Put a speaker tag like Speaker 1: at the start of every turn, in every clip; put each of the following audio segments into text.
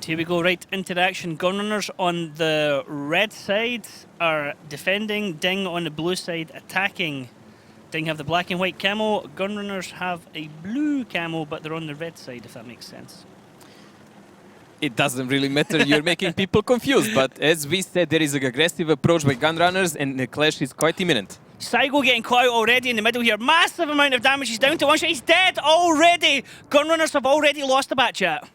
Speaker 1: Here we go, right into the action. Gunrunners on the red side are defending. DiNG on the blue side attacking. DiNG have the black and white camo. Gunrunners have a blue camo, but they're on the red side, if that makes sense.
Speaker 2: It doesn't really matter, you're making people confused, but as we said, there is an aggressive approach by Gunrunners and the clash is quite imminent.
Speaker 1: Saigo getting caught out already in the middle here. Massive amount of damage. He's down to one shot. He's dead already. Gunrunners have already lost the bat chat.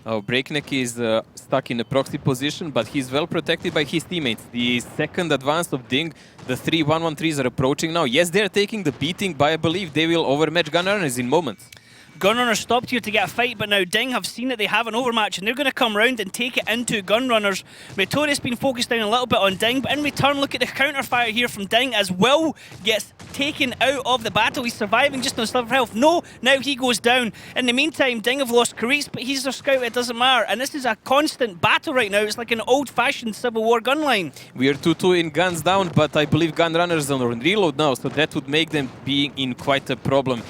Speaker 2: Oh, Breakneck is stuck in a proxy position, but he's well protected by his teammates. The second advance of DiNG, the 3-1-1-3s are approaching now. Yes, they're taking the beating, but I believe they will overmatch Gunrunners in moments.
Speaker 1: Gunrunners stopped here to get a fight, but now DiNG have seen that they have an overmatch and they're going to come round and take it into Gunrunners. Metorius been focused down a little bit on DiNG, but in return, look at the counter fire here from DiNG as Will gets taken out of the battle. He's surviving just on a sliver of health. No, now he goes down. In the meantime, DiNG have lost Carice, but he's their scout, it doesn't matter. And this is a constant battle right now. It's like an old-fashioned Civil War gun line.
Speaker 2: We are 2-2 in guns down, but I believe Gunrunners are on reload now, so that would make them be in quite a problem.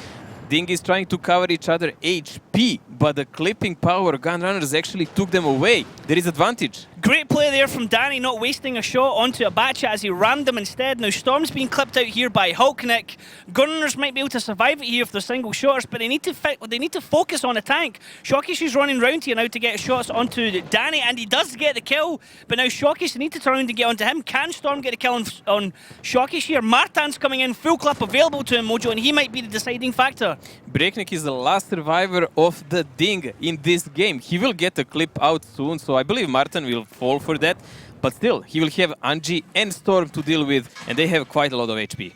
Speaker 2: DiNG is trying to cover each other HP, but the clipping power Gunrunners actually took them away. There is advantage.
Speaker 1: Great play there from Danny, not wasting a shot onto a batchat as he rammed them instead. Now Storm's being clipped out here by Hulknick. Gunrunners might be able to survive it here if they're single shotters, but they need to focus on a tank. Shockish is running round here now to get shots onto Danny, and he does get the kill. But now Shockish need to turn around and get onto him. Can Storm get a kill on Shockish here? Martin's coming in, full clip available to him, Mojo, and he might be the deciding factor.
Speaker 2: Breakneck is the last survivor of the DiNG in this game. He will get a clip out soon, so I believe Martin will fall for that. But still, he will have Angie and Storm to deal with, and they have quite a lot of HP.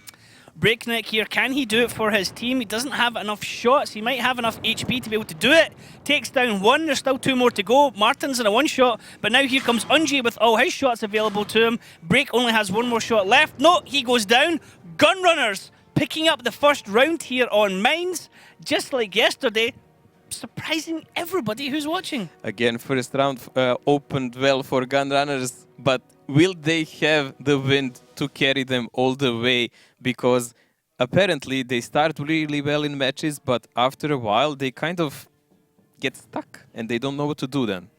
Speaker 1: Breakneck here, can he do it for his team? He doesn't have enough shots. He might have enough HP to be able to do it. Takes down one, there's still two more to go. Martin's in a one shot, but now here comes Unji with all his shots available to him. Break only has one more shot left. No, he goes down. Gunrunners picking up the first round here on Mines, just like yesterday, surprising everybody who's watching.
Speaker 2: Again, first round opened well for Gunrunners, but will they have the wind to carry them all the way? Because apparently they start really well in matches, but after a while they kind of get stuck and they don't know what to do then.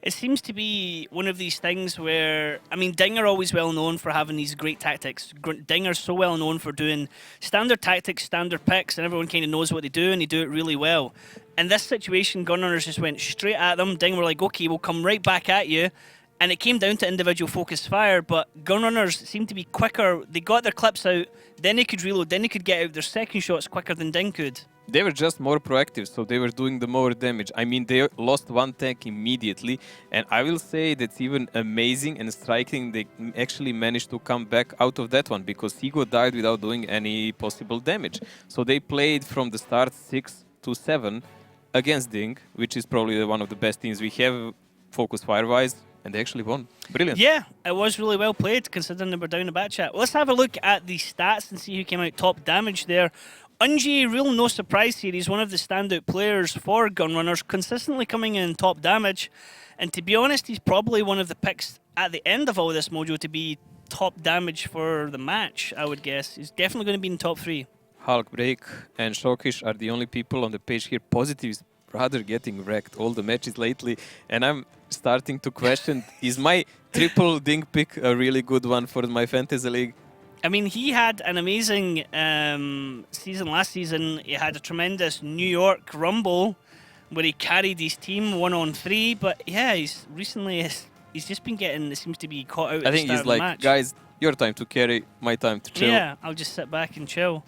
Speaker 1: It seems to be one of these things where, I mean, DiNG are always well known for having these great tactics. DiNG are so well known for doing standard tactics, standard picks, and everyone kind of knows what they do, and they do it really well. In this situation, Gunrunners just went straight at them. DiNG were like, okay, we'll come right back at you. And it came down to individual focused fire, but Gunrunners seemed to be quicker. They got their clips out, then they could reload, then they could get out their second shots quicker than DiNG could.
Speaker 2: They were just more proactive, so they were doing the more damage. I mean, they lost one tank immediately, and I will say that's even amazing and striking. They actually managed to come back out of that one because Sigo died without doing any possible damage. So they played from the start 6-7 against DiNG, which is probably one of the best teams we have, focus fire-wise. And they actually won. Brilliant.
Speaker 1: Yeah, it was really well played considering they were down the bat chat. Let's have a look at the stats and see who came out top damage there. Unji, real no surprise here. He's one of the standout players for Gunrunners, consistently coming in top damage. And to be honest, he's probably one of the picks at the end of all this, Mojo, to be top damage for the match, I would guess. He's definitely going to be in top 3.
Speaker 2: Hulk, Break, and Shockish are the only people on the page here. Positive is rather getting wrecked all the matches lately. And I'm starting to question, is my triple DiNG pick a really good one for my fantasy league?
Speaker 1: I mean, he had an amazing season last season. He had a tremendous New York Rumble where he carried his team 1-on-3. But yeah, he's just been getting, it seems to be caught out at the start of the match.
Speaker 2: I think he's like, guys, your time to carry, my time to chill.
Speaker 1: Yeah, I'll just sit back and chill.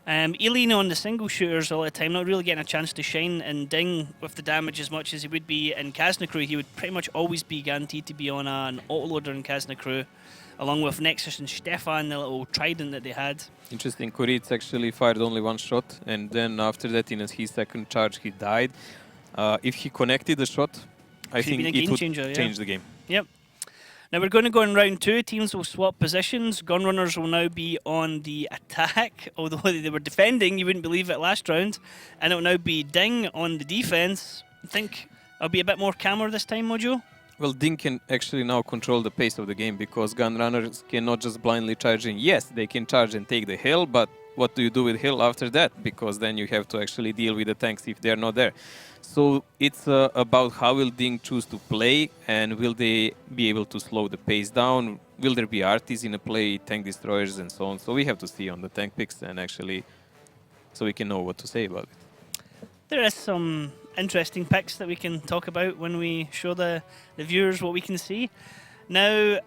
Speaker 1: Eileen on the single shooters all the time, not really getting a chance to shine, and DiNG with the damage as much as he would be in Kaznakru, he would pretty much always be guaranteed to be on an autoloader in Kaznakru, along with Nexus and Stefan, the little trident that they had.
Speaker 2: Interesting, Kuritz actually fired only one shot, and then after that, in his second charge, he died. If he connected the shot, I think it would change the game.
Speaker 1: Yep. Now we're going to go in round 2. Teams will swap positions. Gunrunners will now be on the attack, although they were defending, you wouldn't believe it, last round. And it will now be DiNG on the defense. I think it'll be a bit more camo this time, Mojo?
Speaker 2: Well, DiNG can actually now control the pace of the game because Gunrunners cannot just blindly charge in. Yes, they can charge and take the hill, but what do you do with Hill after that? Because then you have to actually deal with the tanks if they're not there. So it's about how will DiNG choose to play, and will they be able to slow the pace down? Will there be arties in a play, tank destroyers, and so on? So we have to see on the tank picks, and actually, so we can know what to say about it.
Speaker 1: There is some interesting picks that we can talk about when we show the viewers what we can see. Now,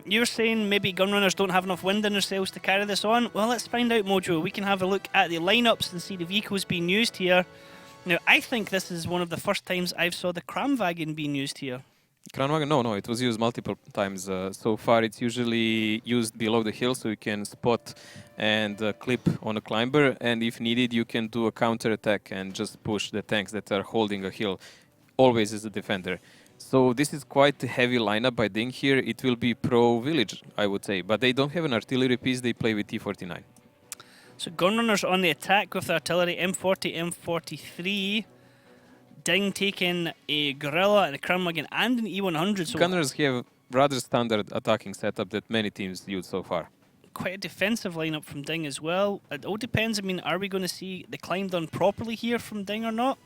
Speaker 1: you're saying maybe Gunrunners don't have enough wind in their sails to carry this on. Well, let's find out, Mojo. We can have a look at the lineups and see the vehicles being used here. Now, I think this is one of the first times I've saw the Kramwagen being used here.
Speaker 2: Kranwagen? No, it was used multiple times. So far, it's usually used below the hill, so you can spot and clip on a climber, and if needed, you can do a counter attack and just push the tanks that are holding a hill, always as a defender. So this is quite a heavy lineup by DiNG here. It will be pro-village, I would say, but they don't have an artillery piece. They play with T-49.
Speaker 1: So Gunrunners on the attack with the artillery, M40, M43. DiNG taking a Gorilla and a Kramwagen and an E100. So
Speaker 2: Gunners have rather standard attacking setup that many teams use so far.
Speaker 1: quite a defensive lineup from DiNG as well. It all depends. I mean, are we going to see the climb done properly here from DiNG or not?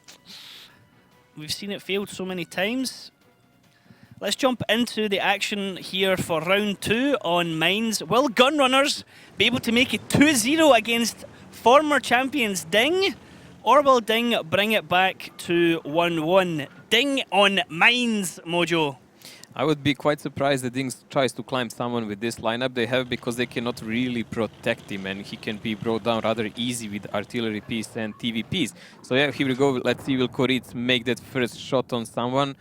Speaker 1: We've seen it failed so many times. Let's jump into the action here for round 2 on Mines. Will Gunrunners be able to make it 2-0 against former champions DiNG? Or will DiNG bring it back to 1-1? DiNG on Mines, Mojo.
Speaker 2: I would be quite surprised that DiNG tries to climb someone with this lineup they have, because they cannot really protect him, and he can be brought down rather easy with artillery piece and TVPs. So yeah, here we go. Let's see, will Koritz make that first shot on someone?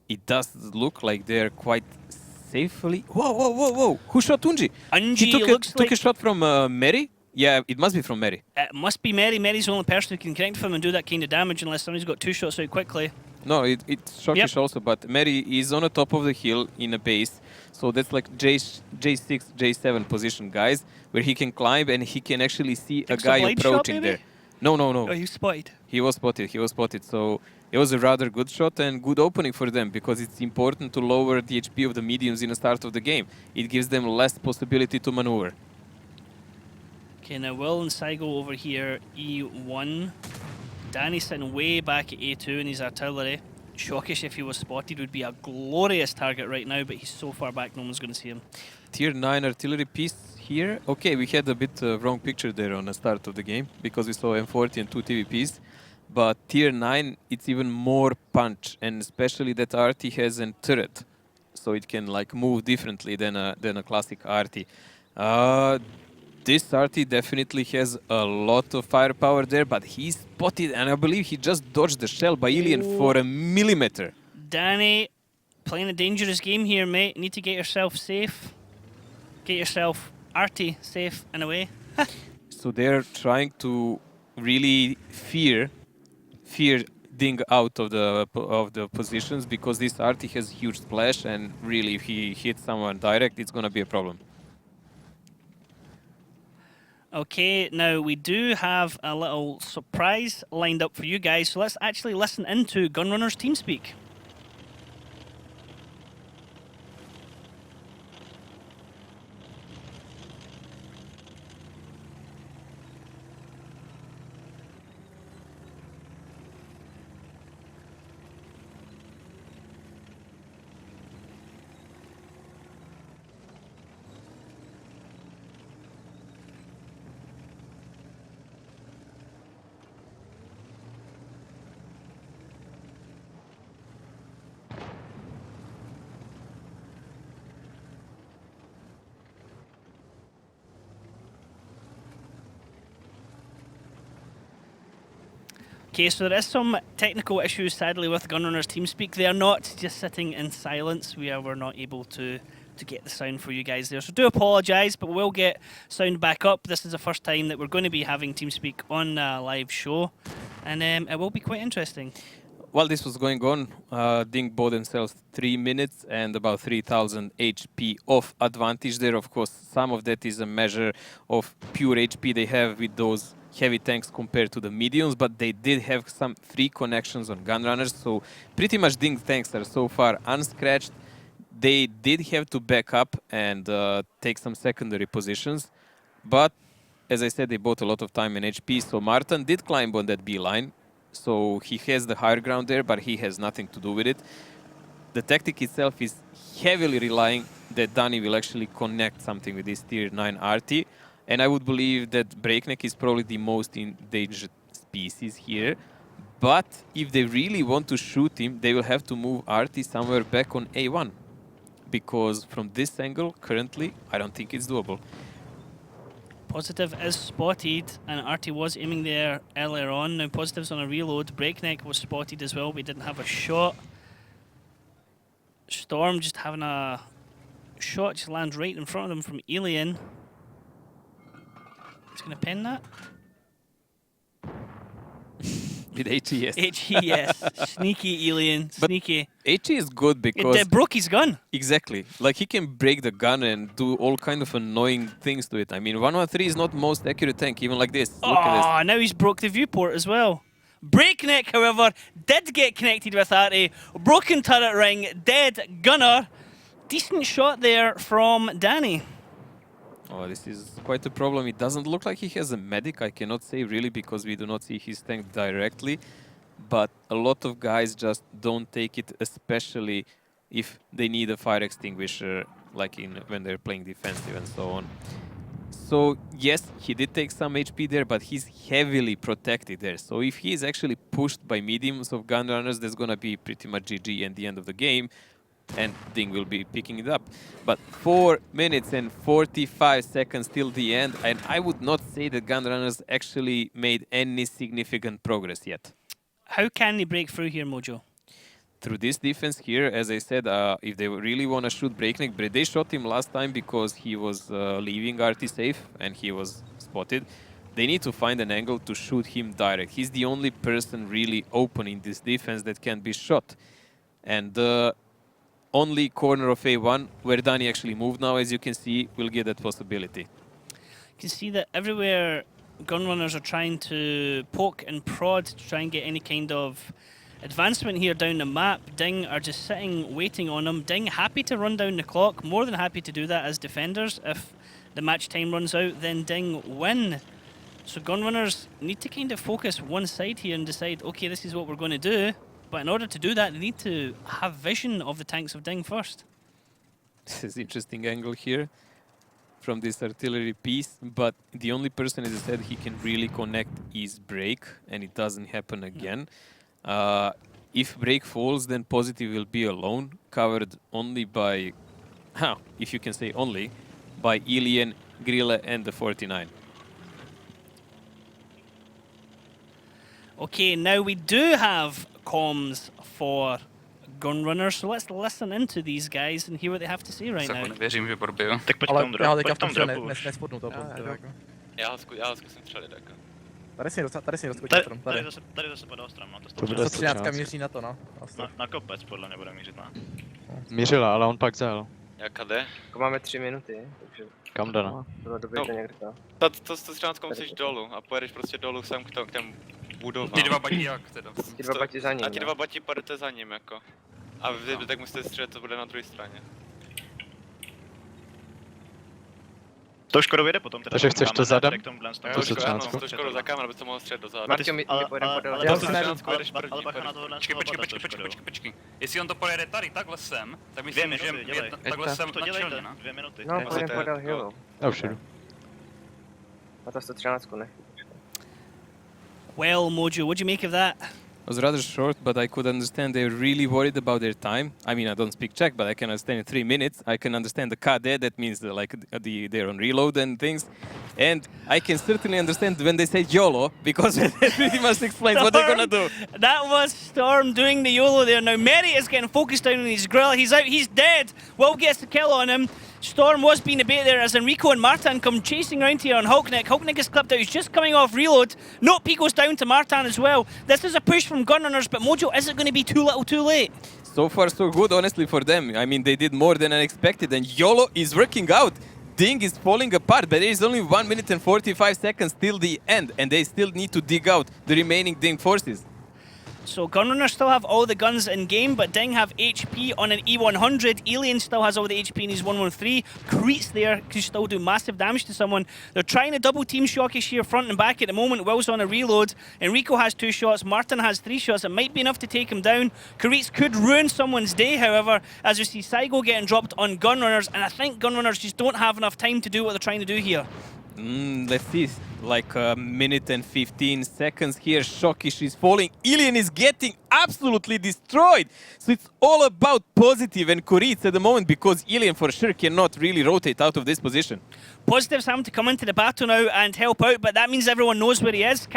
Speaker 2: It does look like they're quite safely. Whoa! Who shot Unji? He took a shot from Mary? Yeah, it must be from Mary.
Speaker 1: It must be Mary. Mary's the only person who can connect with him and do that kind of damage unless somebody's got 2 shots out quickly.
Speaker 2: No, it's shortish also, but Mary is on the top of the hill in a base. So that's like J6, J7 position, guys, where he can climb and he can actually see a guy approaching there. No.
Speaker 1: Oh, he was spotted.
Speaker 2: He was spotted. So it was a rather good shot and good opening for them, because it's important to lower the HP of the mediums in the start of the game. It gives them less possibility to maneuver.
Speaker 1: Okay, now Will and Saigo over here, E1. Danny sitting way back at A2 in his artillery. Shockish if he was spotted, would be a glorious target right now, but he's so far back no one's going to see him.
Speaker 2: Tier 9 artillery piece here. Okay, we had a bit wrong picture there on the start of the game, because we saw M40 and 2 TVPs. But tier 9, it's even more punch, and especially that RT has a turret, so it can like move differently than a classic RT. This RT definitely has a lot of firepower there, but he's spotted, and I believe he just dodged the shell by Ilian for a millimeter.
Speaker 1: Danny, playing a dangerous game here, mate. You need to get yourself safe. Get yourself RT safe in a way.
Speaker 2: So they're trying to really fear DiNG out of the positions, because this RT has huge splash, and really if he hits someone direct, it's gonna be a problem.
Speaker 1: Okay, now we do have a little surprise lined up for you guys, so let's actually listen into Gunrunners TeamSpeak. Okay, so there is some technical issues, sadly, with Gunrunners TeamSpeak. They are not just sitting in silence. We're not able to get the sound for you guys there. So do apologise, but we'll get sound back up. This is the first time that we're going to be having TeamSpeak on a live show, and it will be quite interesting.
Speaker 2: While this was going on, DiNG bought themselves 3 minutes and about 3000 HP of advantage there. Of course, some of that is a measure of pure HP they have with those heavy tanks compared to the mediums, but they did have some free connections on Gunrunners, so pretty much DiNG tanks are so far unscratched. They did have to back up and take some secondary positions, but as I said, they bought a lot of time and HP, so Martin did climb on that B line. So he has the higher ground there, but he has nothing to do with it. The tactic itself is heavily relying that Dani will actually connect something with this tier 9 RT. And I would believe that Breakneck is probably the most endangered species here. But if they really want to shoot him, they will have to move RT somewhere back on A1. Because from this angle, currently, I don't think it's doable.
Speaker 1: Positive is spotted, and RT was aiming there earlier on. Now Positive's on a reload. Breakneck was spotted as well, but he didn't have a shot. Storm just having a shot, just lands right in front of him from Alien. He's going to pin that.
Speaker 2: With HE, yes.
Speaker 1: HE, yes. Sneaky Alien,
Speaker 2: But
Speaker 1: sneaky.
Speaker 2: HE is good because...
Speaker 1: It broke his gun.
Speaker 2: Exactly. Like, he can break the gun and do all kind of annoying things to it. I mean, 113 is not most accurate tank, even like this. Look at this.
Speaker 1: Now he's broke the viewport as well. Breakneck, however, did get connected with Artie. Broken turret ring, dead gunner. Decent shot there from Dani.
Speaker 2: Oh, this is quite a problem. It doesn't look like he has a medic. I cannot say really because we do not see his tank directly. But a lot of guys just don't take it, especially if they need a fire extinguisher, like when they're playing defensive and so on. So yes, he did take some HP there, but he's heavily protected there. So if he is actually pushed by mediums of Gunrunners, that's gonna be pretty much GG at the end of the game. And DiNG will be picking it up. But 4 minutes and 45 seconds till the end, and I would not say that Gunrunners actually made any significant progress yet.
Speaker 1: How can they break through here, Mojo?
Speaker 2: Through this defense here, as I said, if they really want to shoot Breakneck, but they shot him last time because he was leaving RT safe and he was spotted. They need to find an angle to shoot him direct. He's the only person really open in this defense that can be shot. And the only corner of A1 where Dani actually moved now, as you can see, will get that possibility.
Speaker 1: You can see that everywhere Gunrunners are trying to poke and prod to try and get any kind of advancement here down the map. DiNG are just sitting, waiting on them. DiNG happy to run down the clock, more than happy to do that as defenders. If the match time runs out, then DiNG win. So Gunrunners need to kind of focus one side here and decide, okay, this is what we're going to do. But in order to do that, they need to have vision of the tanks of DiNG first.
Speaker 2: This is interesting angle here from this artillery piece, but the only person, as I said, he can really connect is Break, and it doesn't happen again. If Break falls, then Positive will be alone, covered only by, if you can say only, by Alien, Grille, and the 49.
Speaker 1: Okay, now we do have comms for Gunrunners, so let's listen into these guys and hear what they have to say right now.
Speaker 3: Nevěřím, že probiju.
Speaker 4: Tak pojď
Speaker 5: Ale
Speaker 4: k tomu
Speaker 5: já
Speaker 4: dropu,
Speaker 5: teďka
Speaker 4: pojď
Speaker 5: v
Speaker 4: k
Speaker 5: tom
Speaker 4: tomu
Speaker 5: se
Speaker 4: dropu.
Speaker 5: nespadnu toho punktu. Jako.
Speaker 3: Já ho zkusím střelit jako.
Speaker 5: Tady si rozkočil
Speaker 4: Tady,
Speaker 5: strom,
Speaker 4: tady,
Speaker 5: tady.
Speaker 4: tady zase podal strom, no to
Speaker 6: To bude
Speaker 5: 113 míří na to, no.
Speaker 4: na kopec podle mě bude mířit, no.
Speaker 6: Mířila, ale on pak zel.
Speaker 3: Jaká jde?
Speaker 7: Jako máme 3 minuty, takže
Speaker 6: Kam jde, no?
Speaker 7: bylo dobré to někde to.
Speaker 3: To 113 musíš dolů a pojedeš prostě dolů sem k těm budovám.
Speaker 8: Ty dva batí jak teda?
Speaker 7: Ti dva batí za ním,
Speaker 3: A ti
Speaker 7: no.
Speaker 3: dva batí pojedete za ním jako. A vy tak musíte střelit, co bude na druhé straně.
Speaker 4: To Škoda vyjde potom teda.
Speaker 6: Takže chceš to zadem?
Speaker 3: To Škoda za kameru, abys to mohl střelit do zádu.
Speaker 7: Marťo, my pojedeme podél.
Speaker 5: Já si nevím,
Speaker 4: Ale bacha na tohle
Speaker 8: Počkej. Jestli on to pojede tady takhle sem, tak myslím,
Speaker 4: 2
Speaker 8: že
Speaker 4: minuty, dělej.
Speaker 8: takhle sem
Speaker 4: To
Speaker 8: na
Speaker 4: dělejte,
Speaker 8: čelně, ne?
Speaker 4: 2 minuty.
Speaker 7: No, pojedeme podél hillu.
Speaker 6: Já už jdu.
Speaker 7: A to 113 nechci.
Speaker 1: Well, Mojo, what do you make of that?
Speaker 2: It was rather short, but I could understand they're really worried about their time. I mean, I don't speak Czech, but I can understand in 3 minutes. I can understand the KD, that means they're on reload and things. And I can certainly understand when they say YOLO, because it pretty much explains what they're gonna do.
Speaker 1: That was Storm doing the YOLO there. Now Merritt is getting focused down on his grill. He's out, he's dead. Will gets the kill on him. Storm was being a bait there as Enrico and Martin come chasing around here on Hulknick. Hulknick is clipped out, he's just coming off reload. Note P goes down to Martin as well. This is a push from Gunrunners, but Mojo, is it going to be too little too late?
Speaker 2: So far, so good, honestly, for them. I mean, they did more than I expected, and YOLO is working out. DiNG is falling apart, but there is only 1 minute and 45 seconds till the end, and they still need to dig out the remaining DiNG forces.
Speaker 1: So Gunrunners still have all the guns in game, but DiNG have HP on an E100. Alien still has all the HP in his 113. Creets there can still do massive damage to someone. They're trying to double team Shockish here front and back at the moment. Will's on a reload. Enrico has 2 shots. Martin has 3 shots. It might be enough to take him down. Creets could ruin someone's day, however, as we see Saigo getting dropped on Gunrunners, and I think Gunrunners just don't have enough time to do what they're trying to do here.
Speaker 2: Let's see, like a minute and 15 seconds here. Shockish is falling. Alien is getting absolutely destroyed. So it's all about positive and Kuritz at the moment, because Alien for sure cannot really rotate out of this position.
Speaker 1: Positive's having to come into the battle now and help out, but that means everyone knows where he is.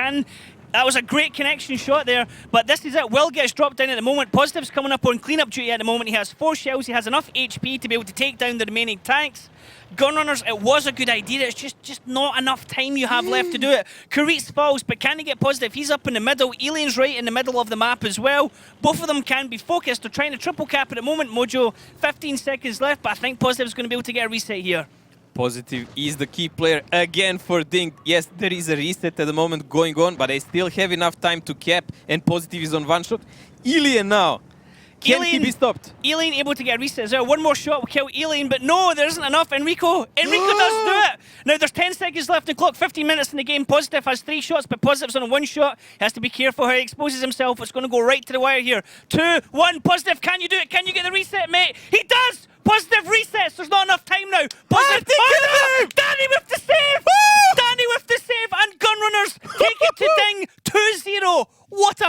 Speaker 1: That was a great connection shot there, but this is it. Will gets dropped down at the moment. Positive's coming up on cleanup duty at the moment. He has 4 shells. He has enough HP to be able to take down the remaining tanks. Gunrunners, it was a good idea. It's just not enough time you have left to do it. Kuritz falls, but can he get Positive? He's up in the middle. Alien's right in the middle of the map as well. Both of them can be focused. They're trying to triple cap at the moment. Mojo, 15 seconds left, but I think Positive's going to be able to get a reset here.
Speaker 2: Positive is the key player again for DiNG. Yes, there is a reset at the moment going on, but they still have enough time to cap, and Positive is on 1 shot. Alien now. Can he be stopped?
Speaker 1: Alien able to get a reset as well. 1 more shot will kill Alien, but no, there isn't enough. Enrico does do it. Now there's 10 seconds left in the clock, 15 minutes in the game. Positive has 3 shots, but Positive's on 1 shot. He has to be careful how he exposes himself. It's going to go right to the wire here. 2, 1, Positive, can you do it? Can you get the reset, mate? He does! Positive resets, there's not enough time now. Positive, no! Danny with the save! Danny with the save, and Gunrunners take it to DiNG 2-0. What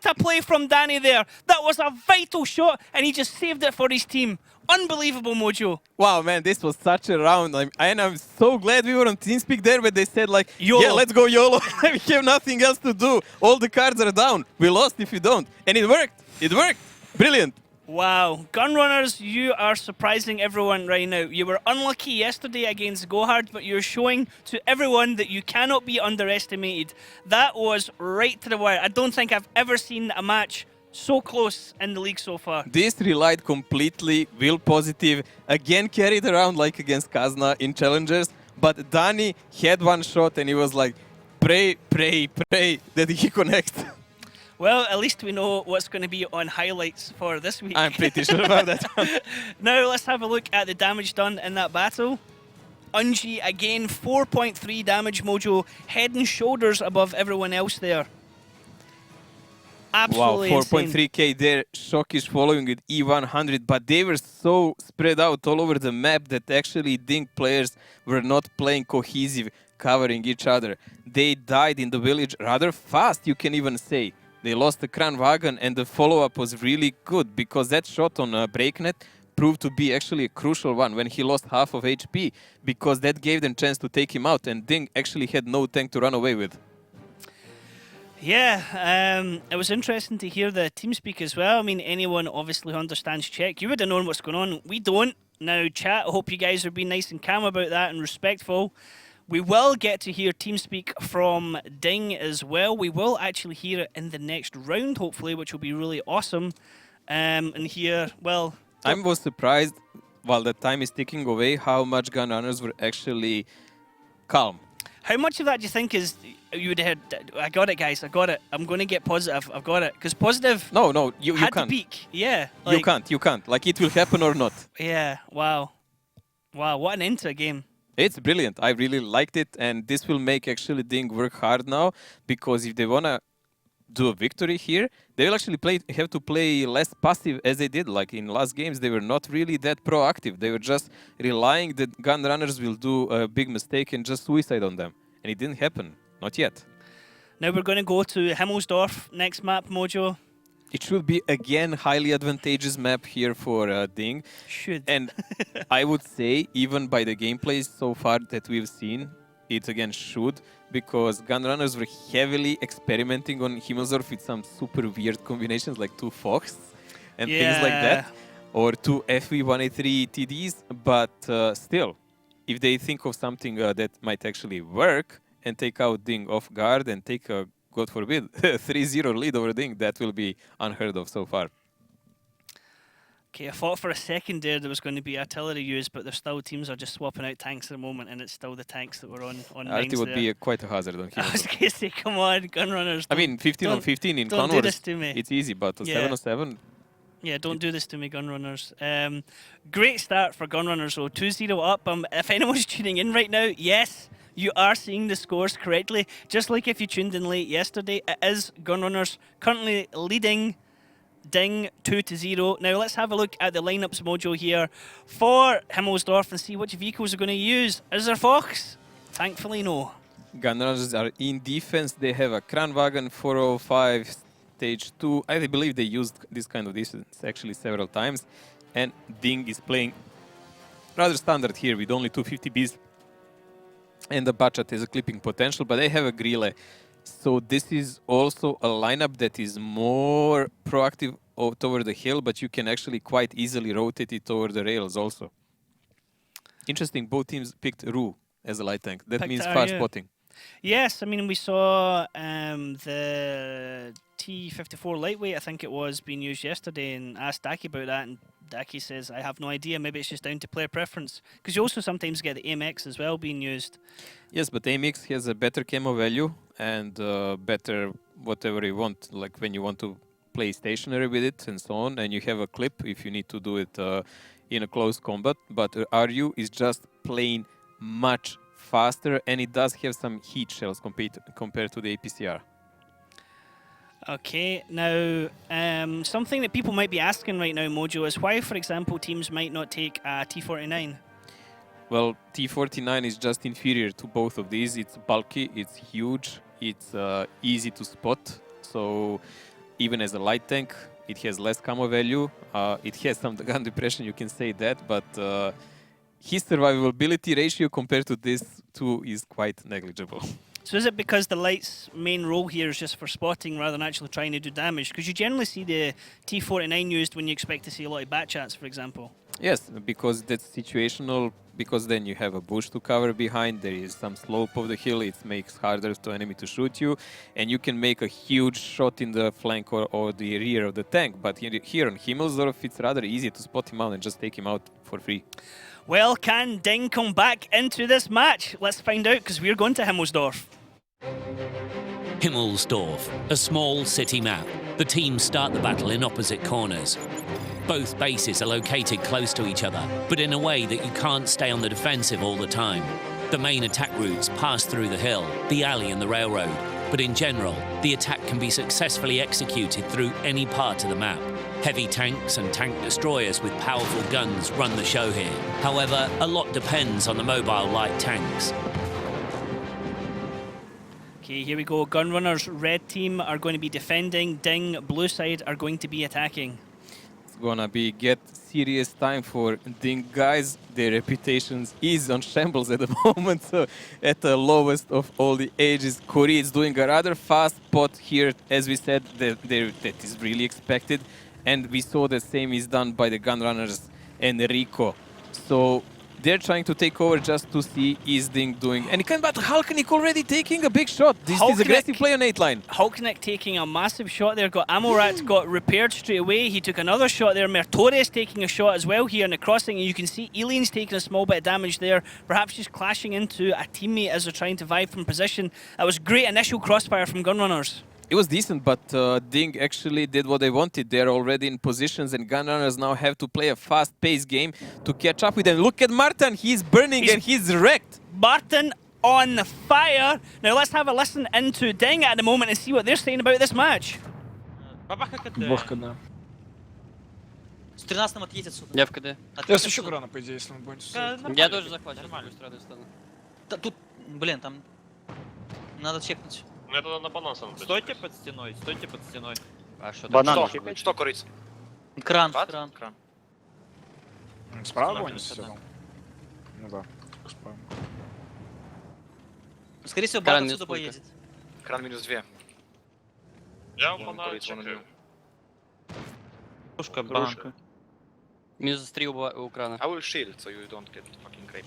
Speaker 1: a play from Danny there. That was a vital shot, and he just saved it for his team. Unbelievable, Mojo.
Speaker 2: Wow, man, this was such a round. And I'm so glad we were on TeamSpeak there, but they said like,
Speaker 1: YOLO.
Speaker 2: yeah, let's go YOLO. We have nothing else to do. All the cards are down. We lost if you don't. And it worked. It worked. Brilliant.
Speaker 1: Wow, Gunrunners, you are surprising everyone right now. You were unlucky yesterday against Gohard, but you're showing to everyone that you cannot be underestimated. That was right to the wire. I don't think I've ever seen a match so close in the league so far.
Speaker 2: This relied completely, Will Positive, again carried around like against Kazna in Challengers, but Dani had 1 shot and he was like, pray that he connects.
Speaker 1: Well, at least we know what's going to be on highlights for this week.
Speaker 2: I'm pretty sure about that.
Speaker 1: Now let's have a look at the damage done in that battle. Unji again, 4.3 damage, Mojo, head and shoulders above everyone else there. Absolutely
Speaker 2: wow,
Speaker 1: insane.
Speaker 2: 4.3k there. Shock is following with E100, but they were so spread out all over the map that actually DiNG players were not playing cohesive, covering each other. They died in the village rather fast, you can even say. They lost the Kranwagen, and the follow-up was really good, because that shot on Breaknet proved to be actually a crucial one when he lost half of HP, because that gave them chance to take him out, and DiNG actually had no tank to run away with.
Speaker 1: Yeah, it was interesting to hear the TeamSpeak as well. I mean, anyone obviously who understands Czech, you would have known what's going on. We don't. Now, chat, I hope you guys are being nice and calm about that and respectful. We will get to hear TeamSpeak from DiNG as well. We will actually hear it in the next round, hopefully, which will be really awesome. And here, well...
Speaker 2: I was surprised, while the time is ticking away, how much Gunrunners were actually calm.
Speaker 1: How much of that do you think is... You would have heard, I got it, guys, I got it. I'm going to get Positive, I've got it. Because Positive
Speaker 2: No, you
Speaker 1: had
Speaker 2: can't.
Speaker 1: to peak. Yeah.
Speaker 2: You can't. Like, it will happen or not.
Speaker 1: Yeah, wow. Wow, what an end to a game.
Speaker 2: It's brilliant. I really liked it, and this will make actually DiNG work hard now, because if they wanna do a victory here, they will actually have to play less passive as they did. Like in last games, they were not really that proactive. They were just relying that Gunrunners will do a big mistake and just suicide on them, and it didn't happen. Not yet.
Speaker 1: Now we're going to go to Himmelsdorf next map, Mojo.
Speaker 2: It should be again highly advantageous map here for DiNG.
Speaker 1: Should.
Speaker 2: And I would say, even by the gameplay so far that we've seen, it again should, because Gunrunners were heavily experimenting on Himmelsdorf with some super weird combinations like 2 Fox and things like that, or 2 FV183 TDs, but still, if they think of something that might actually work and take out DiNG off guard and take a, God forbid, 3-0 lead over DiNG, that will be unheard of so far.
Speaker 1: Okay, I thought for a second there was going to be artillery used, but there's still teams are just swapping out tanks at the moment, and it's still the tanks that were on
Speaker 2: RT
Speaker 1: mines
Speaker 2: would
Speaker 1: there.
Speaker 2: be quite a hazard on him.
Speaker 1: I was going to say, come on, Gunrunners.
Speaker 2: I mean, 15 on 15 in
Speaker 1: don't
Speaker 2: Clone
Speaker 1: do this
Speaker 2: Wars,
Speaker 1: to me.
Speaker 2: it's easy, but 7 on 7,
Speaker 1: Yeah, don't do this to me, Gunrunners. Great start for Gunrunners, though. 2-0 up. If anyone's tuning in right now, yes, you are seeing the scores correctly. Just like if you tuned in late yesterday, it is Gunrunners currently leading DiNG 2-0. Now let's have a look at the lineups mojo here for Himmelsdorf and see which vehicles are going to use. Is there Fox? Thankfully, no.
Speaker 2: Gunrunners are in defense. They have a Kranwagen 405 stage 2. I believe they used this kind of defense actually several times. And DiNG is playing rather standard here with only 250Bs. And the Bachat has a clipping potential, but they have a Grille. So this is also a lineup that is more proactive toward the hill, but you can actually quite easily rotate it over the rails also. Interesting, both teams picked Ru as a light tank. That means far spotting.
Speaker 1: Yes, I mean, we saw the T54 lightweight, I think it was, being used yesterday, and asked Daki about that, and Daki says, I have no idea, maybe it's just down to player preference. Because you also sometimes get the AMX as well being used.
Speaker 2: Yes, but AMX has a better camo value and better whatever you want, like when you want to play stationary with it and so on, and you have a clip if you need to do it in a close combat, but RU is just plain much faster, and it does have some heat shells compared to the APCR.
Speaker 1: Okay, now something that people might be asking right now, Mojo, is why, for example, teams might not take a T49?
Speaker 2: Well, T49 is just inferior to both of these. It's bulky, it's huge, it's easy to spot. So even as a light tank, it has less camo value. It has some gun depression, you can say that, but his survivability ratio compared to this two is quite negligible.
Speaker 1: So is it because the light's main role here is just for spotting rather than actually trying to do damage? Because you generally see the T49 used when you expect to see a lot of bat-chats, for example.
Speaker 2: Yes, because that's situational, because then you have a bush to cover behind, there is some slope of the hill, it makes harder to enemy to shoot you, and you can make a huge shot in the flank or the rear of the tank. But here on Himmelsdorf, it's rather easy to spot him out and just take him out for free.
Speaker 1: Well, can DiNG come back into this match? Let's find out, because we're going to Himmelsdorf.
Speaker 9: Himmelsdorf, a small city map. The teams start the battle in opposite corners. Both bases are located close to each other, but in a way that you can't stay on the defensive all the time. The main attack routes pass through the hill, the alley and the railroad, but in general, the attack can be successfully executed through any part of the map. Heavy tanks and tank destroyers with powerful guns run the show here. However, a lot depends on the mobile light tanks.
Speaker 1: Okay, here we go. Gunrunners, red team are going to be defending. DiNG, blue side, are going to be attacking.
Speaker 2: It's gonna be get serious time for DiNG guys. Their reputations is on shambles at the moment, so at the lowest of all the ages. Kori is doing a rather fast spot here, as we said, that is really expected. And we saw the same is done by the Gunrunners and Rico. So they're trying to take over just to see is DiNG doing anything. But Halkanik already taking a big shot. This is aggressive play on 8-line.
Speaker 1: Halkanik taking a massive shot there. Got Amorat got repaired straight away. He took another shot there. Mertores taking a shot as well here in the crossing. And you can see Eileen's taking a small bit of damage there. Perhaps just clashing into a teammate as they're trying to vibe from position. That was great initial crossfire from Gunrunners.
Speaker 2: It was decent, but DiNG actually did what they wanted. They're already in positions, and Gunrunners now have to play a fast-paced game to catch up with them. Look at Martin, he's burning and he's wrecked.
Speaker 1: Martin on fire. Now let's have a listen into DiNG at the moment and see what they're saying about this match.
Speaker 10: С 13-м отъедь отсюда.
Speaker 11: Я в КД.
Speaker 10: Я свечу Грана, по идее, если он будет.
Speaker 11: Я тоже захвачу, нормально.
Speaker 10: Тут, блин, там надо чекнуть.
Speaker 4: Ну это на банан сам.
Speaker 11: Стойте под стеной, стойте под стеной. А что
Speaker 4: Банан. Что курица?
Speaker 10: Кран.
Speaker 5: Справа они сидят? Ну да, справа.
Speaker 10: Скорее всего, бан отсюда поедет.
Speaker 3: Кран минус 2.
Speaker 4: Я у банана чекаю.
Speaker 11: Пушка, банка. Минус 3 у крана.
Speaker 3: I will shield, so you don't get fucking raped.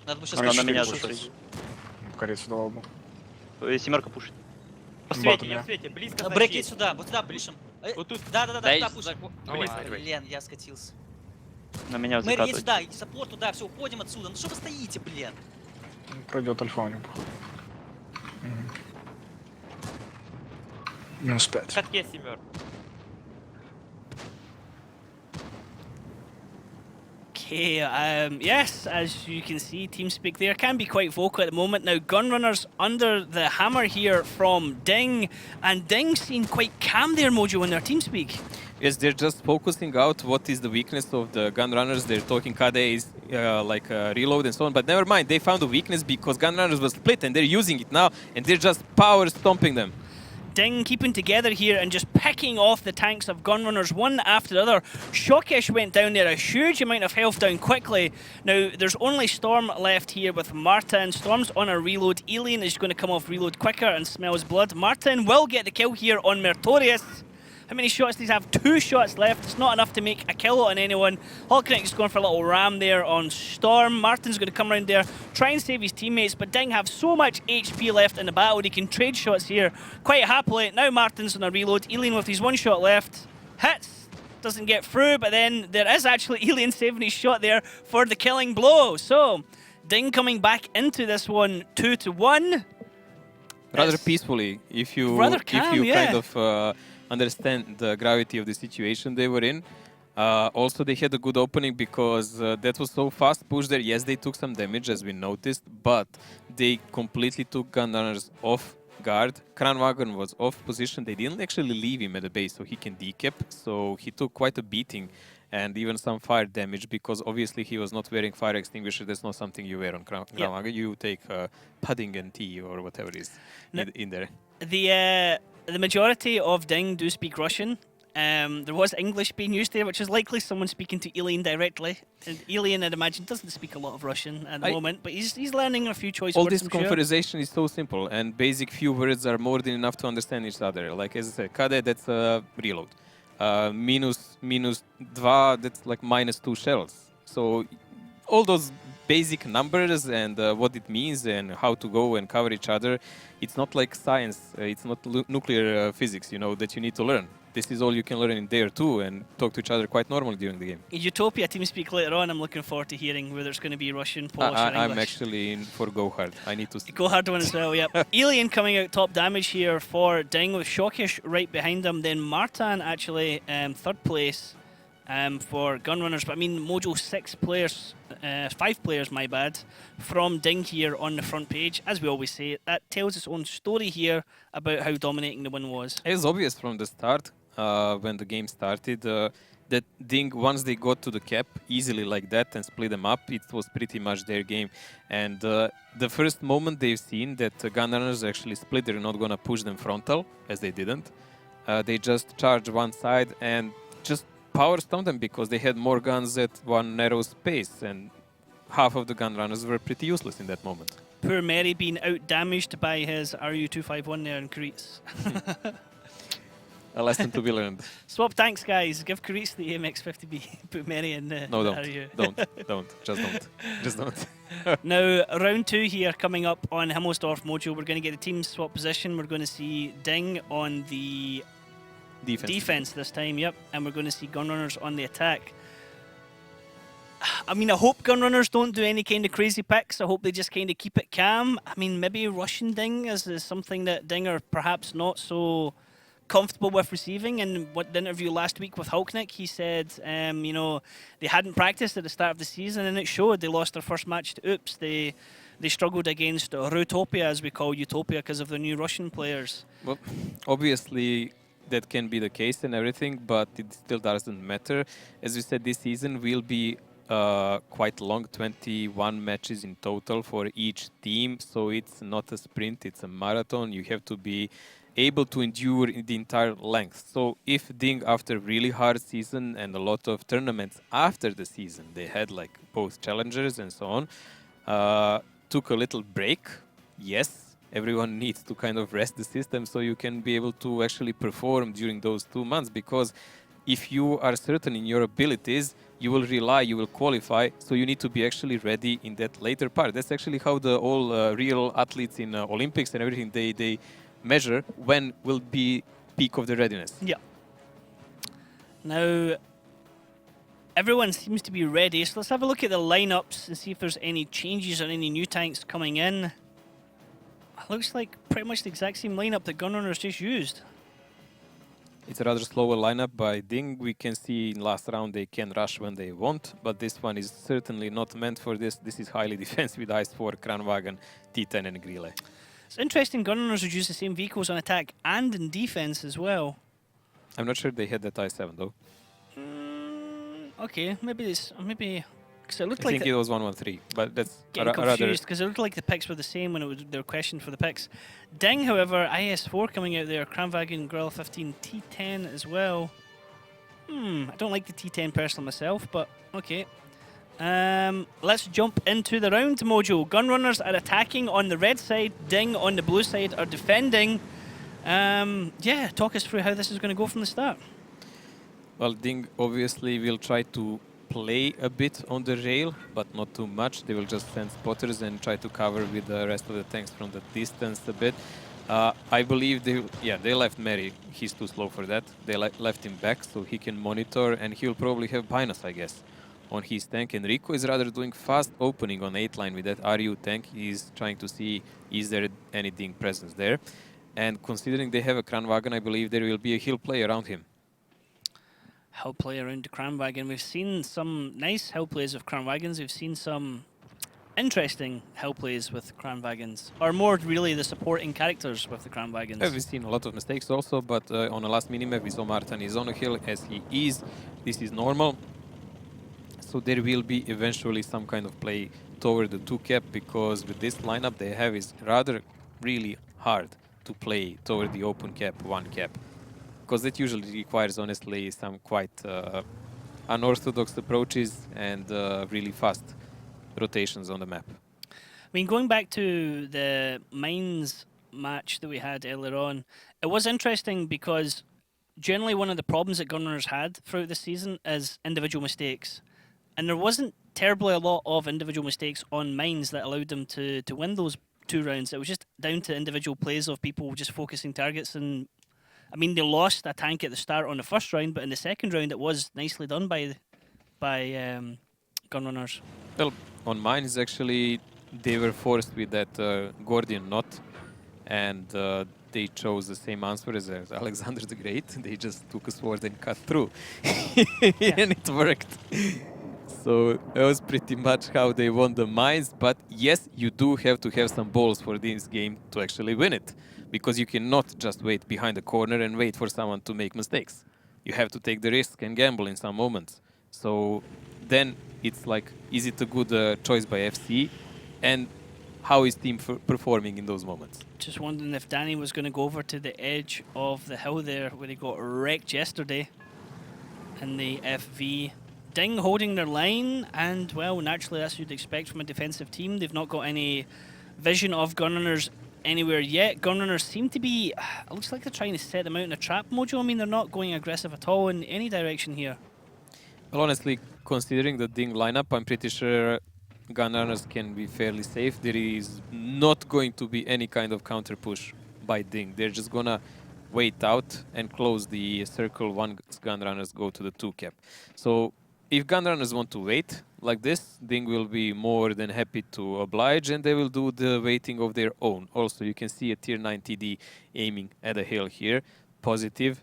Speaker 10: Надо бы сейчас
Speaker 4: Она на
Speaker 10: пушить.
Speaker 4: меня слушает.
Speaker 5: Корейцу дал бы.
Speaker 11: Семерка пушит.
Speaker 4: В свете, я в свете, близко.
Speaker 10: Брейки сюда, вот сюда ближе. Да,
Speaker 11: Дай
Speaker 10: туда пушим.
Speaker 11: захва-
Speaker 10: Блин, я скатился.
Speaker 4: На меня
Speaker 10: Мэри, иди
Speaker 4: закатывать.
Speaker 10: сюда, иди саппорт туда, все, уходим отсюда. Ну что вы стоите, блин?
Speaker 5: Пройдет альфа у него, походу. Минус 5.
Speaker 4: Катке семер.
Speaker 1: Okay, yes, as you can see, TeamSpeak there can be quite vocal at the moment. Now, Gunrunners under the hammer here from DiNG, and DiNG seem quite calm there, Mojo, in their TeamSpeak.
Speaker 2: Yes, they're just focusing out what is the weakness of the Gunrunners. They're talking KD is reload and so on, but never mind. They found a weakness because Gunrunners was split and they're using it now, and they're just power stomping them.
Speaker 1: DiNG keeping together here and just picking off the tanks of Gunrunners one after the other. Shockish went down there, a huge amount of health down quickly. Now, there's only Storm left here with Martin. Storm's on a reload. Alien is going to come off reload quicker and smells blood. Martin will get the kill here on Mertorius. How many shots does he have? 2 shots left. It's not enough to make a kill on anyone. Hulknick is going for a little ram there on Storm. Martin's going to come around there, try and save his teammates, but DiNG have so much HP left in the battle. They can trade shots here quite happily. Now Martin's on a reload. Alien with his 1 shot left. Hits. Doesn't get through, but then there is actually Alien saving his shot there for the killing blow. So, DiNG coming back into this one 2-1.
Speaker 2: Rather peacefully, if you
Speaker 1: Rather calm, yeah.
Speaker 2: kind of understand the gravity of the situation they were in. Also, they had a good opening because that was so fast push there. Yes, they took some damage, as we noticed, but they completely took Gunrunners off guard. Kranwagen was off position. They didn't actually leave him at the base so he can decap, so he took quite a beating and even some fire damage because obviously he was not wearing fire extinguisher. That's not something you wear on Kranwagen. You take pudding and tea or whatever it is in there.
Speaker 1: The majority of DiNG do speak Russian. There was English being used there, which is likely someone speaking to Alien directly. And Alien, I'd imagine, doesn't speak a lot of Russian at the moment, but he's learning a few choice
Speaker 2: all
Speaker 1: words.
Speaker 2: this conversation is so simple, and basic few words are more than enough to understand each other. Like as I said, KD, that's reload. Minus 2, that's like -2 shells. So all those basic numbers and what it means and how to go and cover each other, it's not like science, it's not nuclear physics, you know, that you need to learn. This is all you can learn in day or 2 and talk to each other quite normally during the game.
Speaker 1: Utopia TeamSpeak later on, I'm looking forward to hearing whether it's going to be Russian, Polish or English.
Speaker 2: I'm actually in for Go Hard. I need to...
Speaker 1: Go Hard one as well, yep. Alien coming out top damage here for DiNG with Shockish right behind him. Then Martin actually 3rd place for Gunrunners. But I mean, Mojo 5 players, my bad, from DiNG here on the front page. As we always say, that tells its own story here about how dominating the win was.
Speaker 2: It was obvious from the start. When the game started, that DiNG, once they got to the cap easily like that and split them up, it was pretty much their game. And the first moment they've seen that Gunrunners actually split, they're not going to push them frontal, as they didn't. They just charged one side and just power stomped them because they had more guns at one narrow space, and half of the Gunrunners were pretty useless in that moment.
Speaker 1: Poor Mary being out-damaged by his RU-251 there in Karitz.
Speaker 2: A lesson to be learned.
Speaker 1: Swap tanks, guys. Give Karitz the AMX-50B. Put Mary in
Speaker 2: no,
Speaker 1: the
Speaker 2: don't.
Speaker 1: RU.
Speaker 2: Just don't.
Speaker 1: Now, round 2 here coming up on Himmelsdorf Mojo. We're going to get a team swap position. We're going to see DiNG on the defense this time, yep. And we're going to see Gunrunners on the attack. I mean, I hope Gunrunners don't do any kind of crazy picks. I hope they just kind of keep it calm. I mean, maybe Russian DiNG is something that DiNG are perhaps not so comfortable with receiving. And what the interview last week with Hulknick, he said, you know, they hadn't practiced at the start of the season, and it showed. They lost their first match to Oops. They struggled against Rutopia, as we call Utopia, because of the new Russian players.
Speaker 2: Well, obviously that can be the case and everything, but it still doesn't matter. As we said, this season will be quite long, 21 matches in total for each team. So it's not a sprint, it's a marathon. You have to be able to endure the entire length. So if DiNG, after really hard season and a lot of tournaments after the season, they had like both challengers and so on, took a little break, yes, everyone needs to kind of rest the system so you can be able to actually perform during those 2 months, because if you are certain in your abilities, you will rely, you will qualify, so you need to be actually ready in that later part. That's actually how the all real athletes in Olympics and everything, they measure when will be peak of the readiness.
Speaker 1: Yeah. Now, everyone seems to be ready, so let's have a look at the lineups and see if there's any changes or any new tanks coming in. Looks like pretty much the exact same lineup that Gunrunners just used.
Speaker 2: It's a rather slower lineup by DiNG. We can see in last round they can rush when they want, but this one is certainly not meant for this. This is highly defensive with Ice 4, Kranwagen, T10 and Grille.
Speaker 1: It's interesting Gunrunners would use the same vehicles on attack and in defense as well.
Speaker 2: I'm not sure they had that I7 though.
Speaker 1: Okay, maybe it's because it looked
Speaker 2: I
Speaker 1: like
Speaker 2: think it was 113, but that's
Speaker 1: getting
Speaker 2: rather...
Speaker 1: confused because it looked like the picks were the same when they were questioned for the picks. DiNG, however, IS4 coming out there, Kranwagen, Grille 15, T10 as well. I don't like the T10 personally myself, but okay. Let's jump into the round, Mojo. Gunrunners are attacking on the red side, DiNG on the blue side are defending. Yeah, talk us through how this is going to go from the start.
Speaker 2: Well, DiNG obviously will try to play a bit on the rail, but not too much. They will just send spotters and try to cover with the rest of the tanks from the distance a bit. I believe they left Mary. He's too slow for that. They left him back so he can monitor, and he'll probably have Binus, I guess, on his tank. And Rico is rather doing fast opening on 8 line with that RU tank. He's trying to see is there any DiNG presence there. And considering they have a Kranwagen, I believe there will be a hill play around him.
Speaker 1: Hill play around the Kranwagen. We've seen some nice hill plays of Kranwagens. We've seen some interesting hill plays with Kranwagens, or more really the supporting characters with the Kranwagens.
Speaker 2: Yeah, we've seen a lot of mistakes also, but on the last minimap we saw Martin is on a hill as he is. This is normal. So there will be eventually some kind of play toward the 2 cap, because with this lineup they have is rather really hard to play toward the open cap, 1 cap. Because that usually requires, honestly, some quite unorthodox approaches and really fast rotations on the map.
Speaker 1: I mean, going back to the Mines match that we had earlier on, it was interesting because generally one of the problems that Gunrunners had throughout the season is individual mistakes. And there wasn't terribly a lot of individual mistakes on Mines that allowed them to win those 2 rounds. It was just down to individual plays of people just focusing targets. And I mean, they lost a tank at the start on the first round, but in the second round it was nicely done by Gunrunners.
Speaker 2: Well, on Mines actually they were forced with that Gordian knot, and they chose the same answer as Alexander the Great. They just took a sword and cut through, and it worked. So that was pretty much how they won the Mines. But yes, you do have to have some balls for this game to actually win it, because you cannot just wait behind the corner and wait for someone to make mistakes. You have to take the risk and gamble in some moments. So then it's like, is it a good choice by FC? And how is team performing in those moments?
Speaker 1: Just wondering if Danny was going to go over to the edge of the hill there where he got wrecked yesterday in the FV. DiNG holding their line, and well, naturally as you'd expect from a defensive team, they've not got any vision of Gunrunners anywhere yet. Gunrunners seem to be, it looks like they're trying to set them out in a trap, Mojo. I mean, they're not going aggressive at all in any direction here.
Speaker 2: Well, honestly, considering the DiNG lineup, I'm pretty sure Gunrunners can be fairly safe. There is not going to be any kind of counter push by DiNG. They're just gonna wait out and close the circle once Gunrunners go to the 2 cap. So if Gunrunners want to wait like this, DiNG will be more than happy to oblige, and they will do the waiting of their own. Also, you can see a tier 9 TD aiming at a hill here. Positive,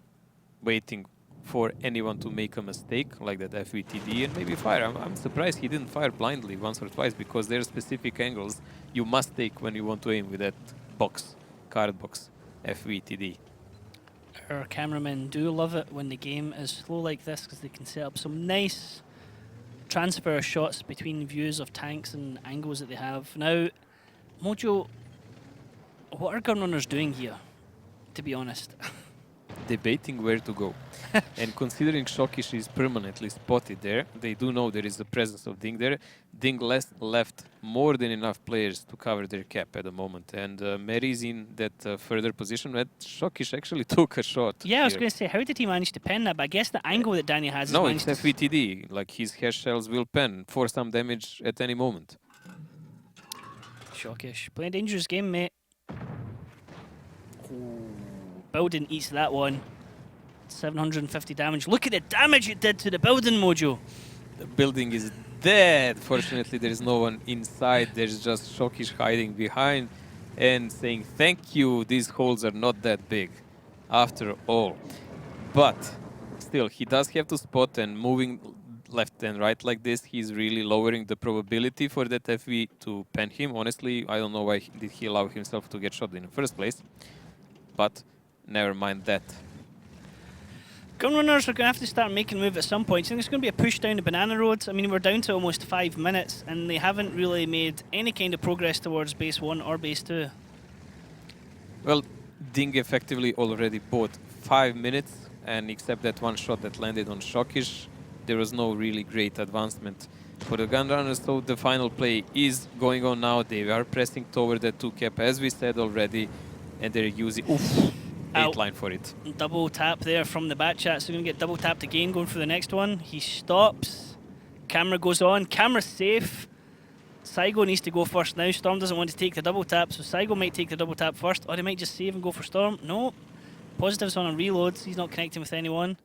Speaker 2: waiting for anyone to make a mistake like that FVTD and maybe fire. I'm surprised he didn't fire blindly once or twice, because there are specific angles you must take when you want to aim with that box, card box, FVTD.
Speaker 1: Our cameramen do love it when the game is slow like this, because they can set up some nice transfer shots between views of tanks and angles that they have. Now, Mojo, what are Gunrunners doing here, to be honest?
Speaker 2: Debating where to go. And considering Shokish is permanently spotted there, they do know there is the presence of DiNG there. DiNG left more than enough players to cover their cap at the moment. And Mary's in that further position that Shokish actually took a shot.
Speaker 1: Yeah, I was going to say, how did he manage to pen that? But I guess the angle that Danny has
Speaker 2: No,
Speaker 1: is
Speaker 2: it's FVTD. Like, his hash shells will pen for some damage at any moment.
Speaker 1: Shokish. Playing a dangerous game, mate. Ooh, Bowden eats that one. 750 damage. Look at the damage it did to the building, Mojo.
Speaker 2: The building is dead. Fortunately, there is no one inside. There's just Shokish hiding behind and saying, thank you, these holes are not that big after all. But still, he does have to spot, and moving left and right like this, he's really lowering the probability for that FV to pen him. Honestly, I don't know why did he allow himself to get shot in the first place. But never mind that.
Speaker 1: Gunrunners are going to have to start making a move at some point. I think it's going to be a push down the banana road. I mean, we're down to almost 5 minutes, and they haven't really made any kind of progress towards base 1 or base 2.
Speaker 2: Well, DiNG effectively already bought 5 minutes, and except that one shot that landed on Shokish, there was no really great advancement for the Gunrunners. So the final play is going on now. They are pressing toward the 2 cap, as we said already, and they're using 8 line for it.
Speaker 1: Double tap there from the back chat, so we're going to get double tapped again going for the next one. He stops. Camera goes on. Camera's safe. Saigo needs to go first now. Storm doesn't want to take the double tap, so Saigo might take the double tap first, or he might just save and go for Storm. No. Positives on a reload. He's not connecting with anyone.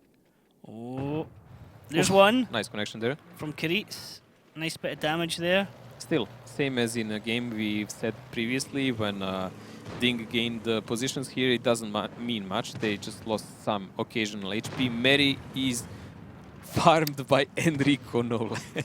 Speaker 1: Oh. There's one.
Speaker 2: Nice connection there.
Speaker 1: From Karitz. Nice bit of damage there.
Speaker 2: Still, same as in a game we've said previously, when DiNG gained the positions here, it doesn't mean much. They just lost some occasional HP. Mary is farmed by Enrico, no less.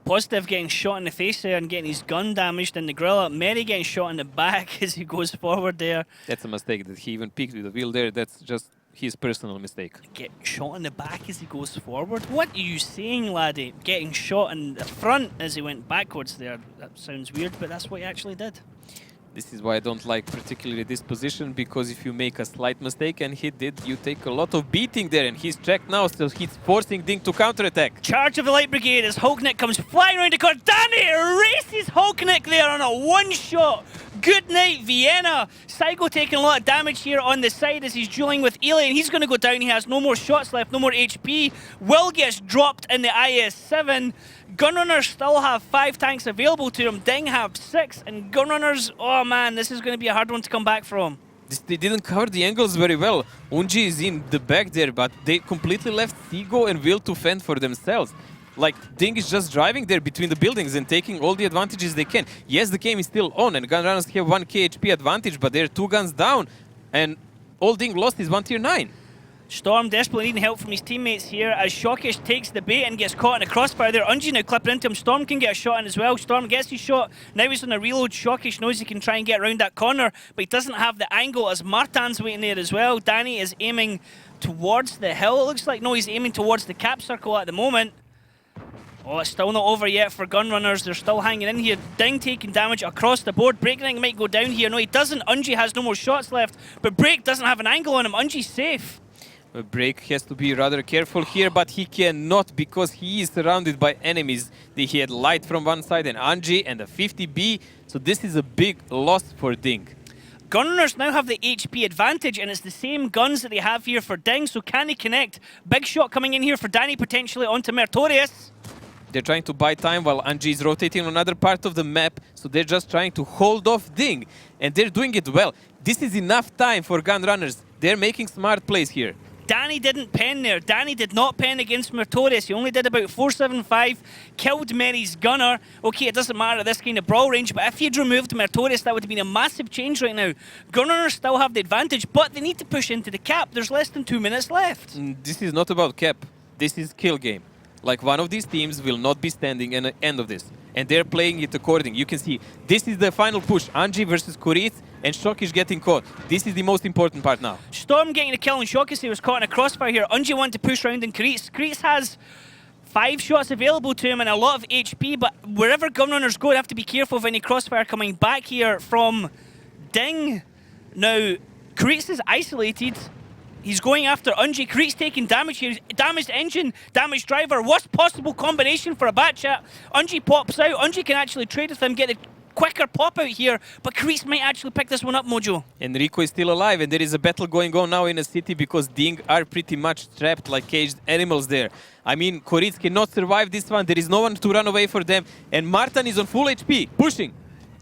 Speaker 1: Positive getting shot in the face there and getting his gun damaged in the gorilla. Mary getting shot in the back as he goes forward there.
Speaker 2: That's a mistake that he even peeked with the wheel there. That's just his personal mistake.
Speaker 1: Get shot in the back as he goes forward? What are you saying, laddie? Getting shot in the front as he went backwards there. That sounds weird, but that's what he actually did.
Speaker 2: This is why I don't like particularly this position, because if you make a slight mistake, and he did, you take a lot of beating there, and he's checked now, so he's forcing DiNG to counterattack.
Speaker 1: Charge of the Light Brigade as Hulknick comes flying around the corner. Danny races Hulknick there on a one-shot. Good night, Vienna. Saigo taking a lot of damage here on the side as he's dueling with Eli, and he's going to go down. He has no more shots left, no more HP. Will gets dropped in the IS-7. Gunrunners still have 5 tanks available to them. DiNG have 6, and Gunrunners, oh man, this is going to be a hard one to come back from.
Speaker 2: They didn't cover the angles very well. Unji is in the back there, but they completely left Seago and Will to fend for themselves. Like, DiNG is just driving there between the buildings and taking all the advantages they can. Yes, the game is still on, and Gunrunners have 1k HP advantage, but they're 2 guns down, and all DiNG lost is 1 tier 9.
Speaker 1: Storm desperately needing help from his teammates here as Shokish takes the bait and gets caught in a crossfire there. Unji now clipping into him. Storm can get a shot in as well. Storm gets his shot. Now he's on a reload. Shokish knows he can try and get around that corner, but he doesn't have the angle as Martin's waiting there as well. Danny is aiming towards the hill. It looks like, no, he's aiming towards the cap circle at the moment. Oh, it's still not over yet for Gunrunners. They're still hanging in here. DiNG taking damage across the board. Breakneck might go down here. No, he doesn't. Unji has no more shots left, but Break doesn't have an angle on him. Unji's safe.
Speaker 2: Break has to be rather careful here, but he cannot because he is surrounded by enemies. He had light from one side and Anji and a 50B, so this is a big loss for DiNG.
Speaker 1: Gunrunners now have the HP advantage, and it's the same guns that they have here for DiNG, so can he connect? Big shot coming in here for Danny, potentially onto Mertorius.
Speaker 2: They're trying to buy time while Anji is rotating on another part of the map, so they're just trying to hold off DiNG, and they're doing it well. This is enough time for Gunrunners. They're making smart plays here.
Speaker 1: Danny didn't pen there. Danny did not pen against Mertorius. He only did about 475, killed Mary's gunner. Okay, it doesn't matter at this kind of brawl range, but if he'd removed Mertorius, that would have been a massive change right now. Gunrunners still have the advantage, but they need to push into the cap. There's less than 2 minutes left.
Speaker 2: This is not about cap. This is kill game. Like, one of these teams will not be standing at the end of this. And they're playing it according. You can see, this is the final push. Anji versus Kuritz, and Shokish getting caught. This is the most important part now.
Speaker 1: Storm getting a kill on Shokish. He was caught in a crossfire here. Unji wanted to push around in Kuritz. Kuritz has 5 shots available to him and a lot of HP, but wherever Gunrunners go, they have to be careful of any crossfire coming back here from DiNG. Now, Kuritz is isolated. He's going after Unji. Kuritz taking damage here. Damaged engine, damaged driver. Worst possible combination for a Batchat. Unji pops out. Unji can actually trade with him, get a quicker pop out here, but Kuritz might actually pick this one up, Mojo.
Speaker 2: Enrico is still alive, and there is a battle going on now in the city because DiNG are pretty much trapped like caged animals there. I mean, Kuritz cannot survive this one. There is no one to run away for them, and Martin is on full HP, pushing.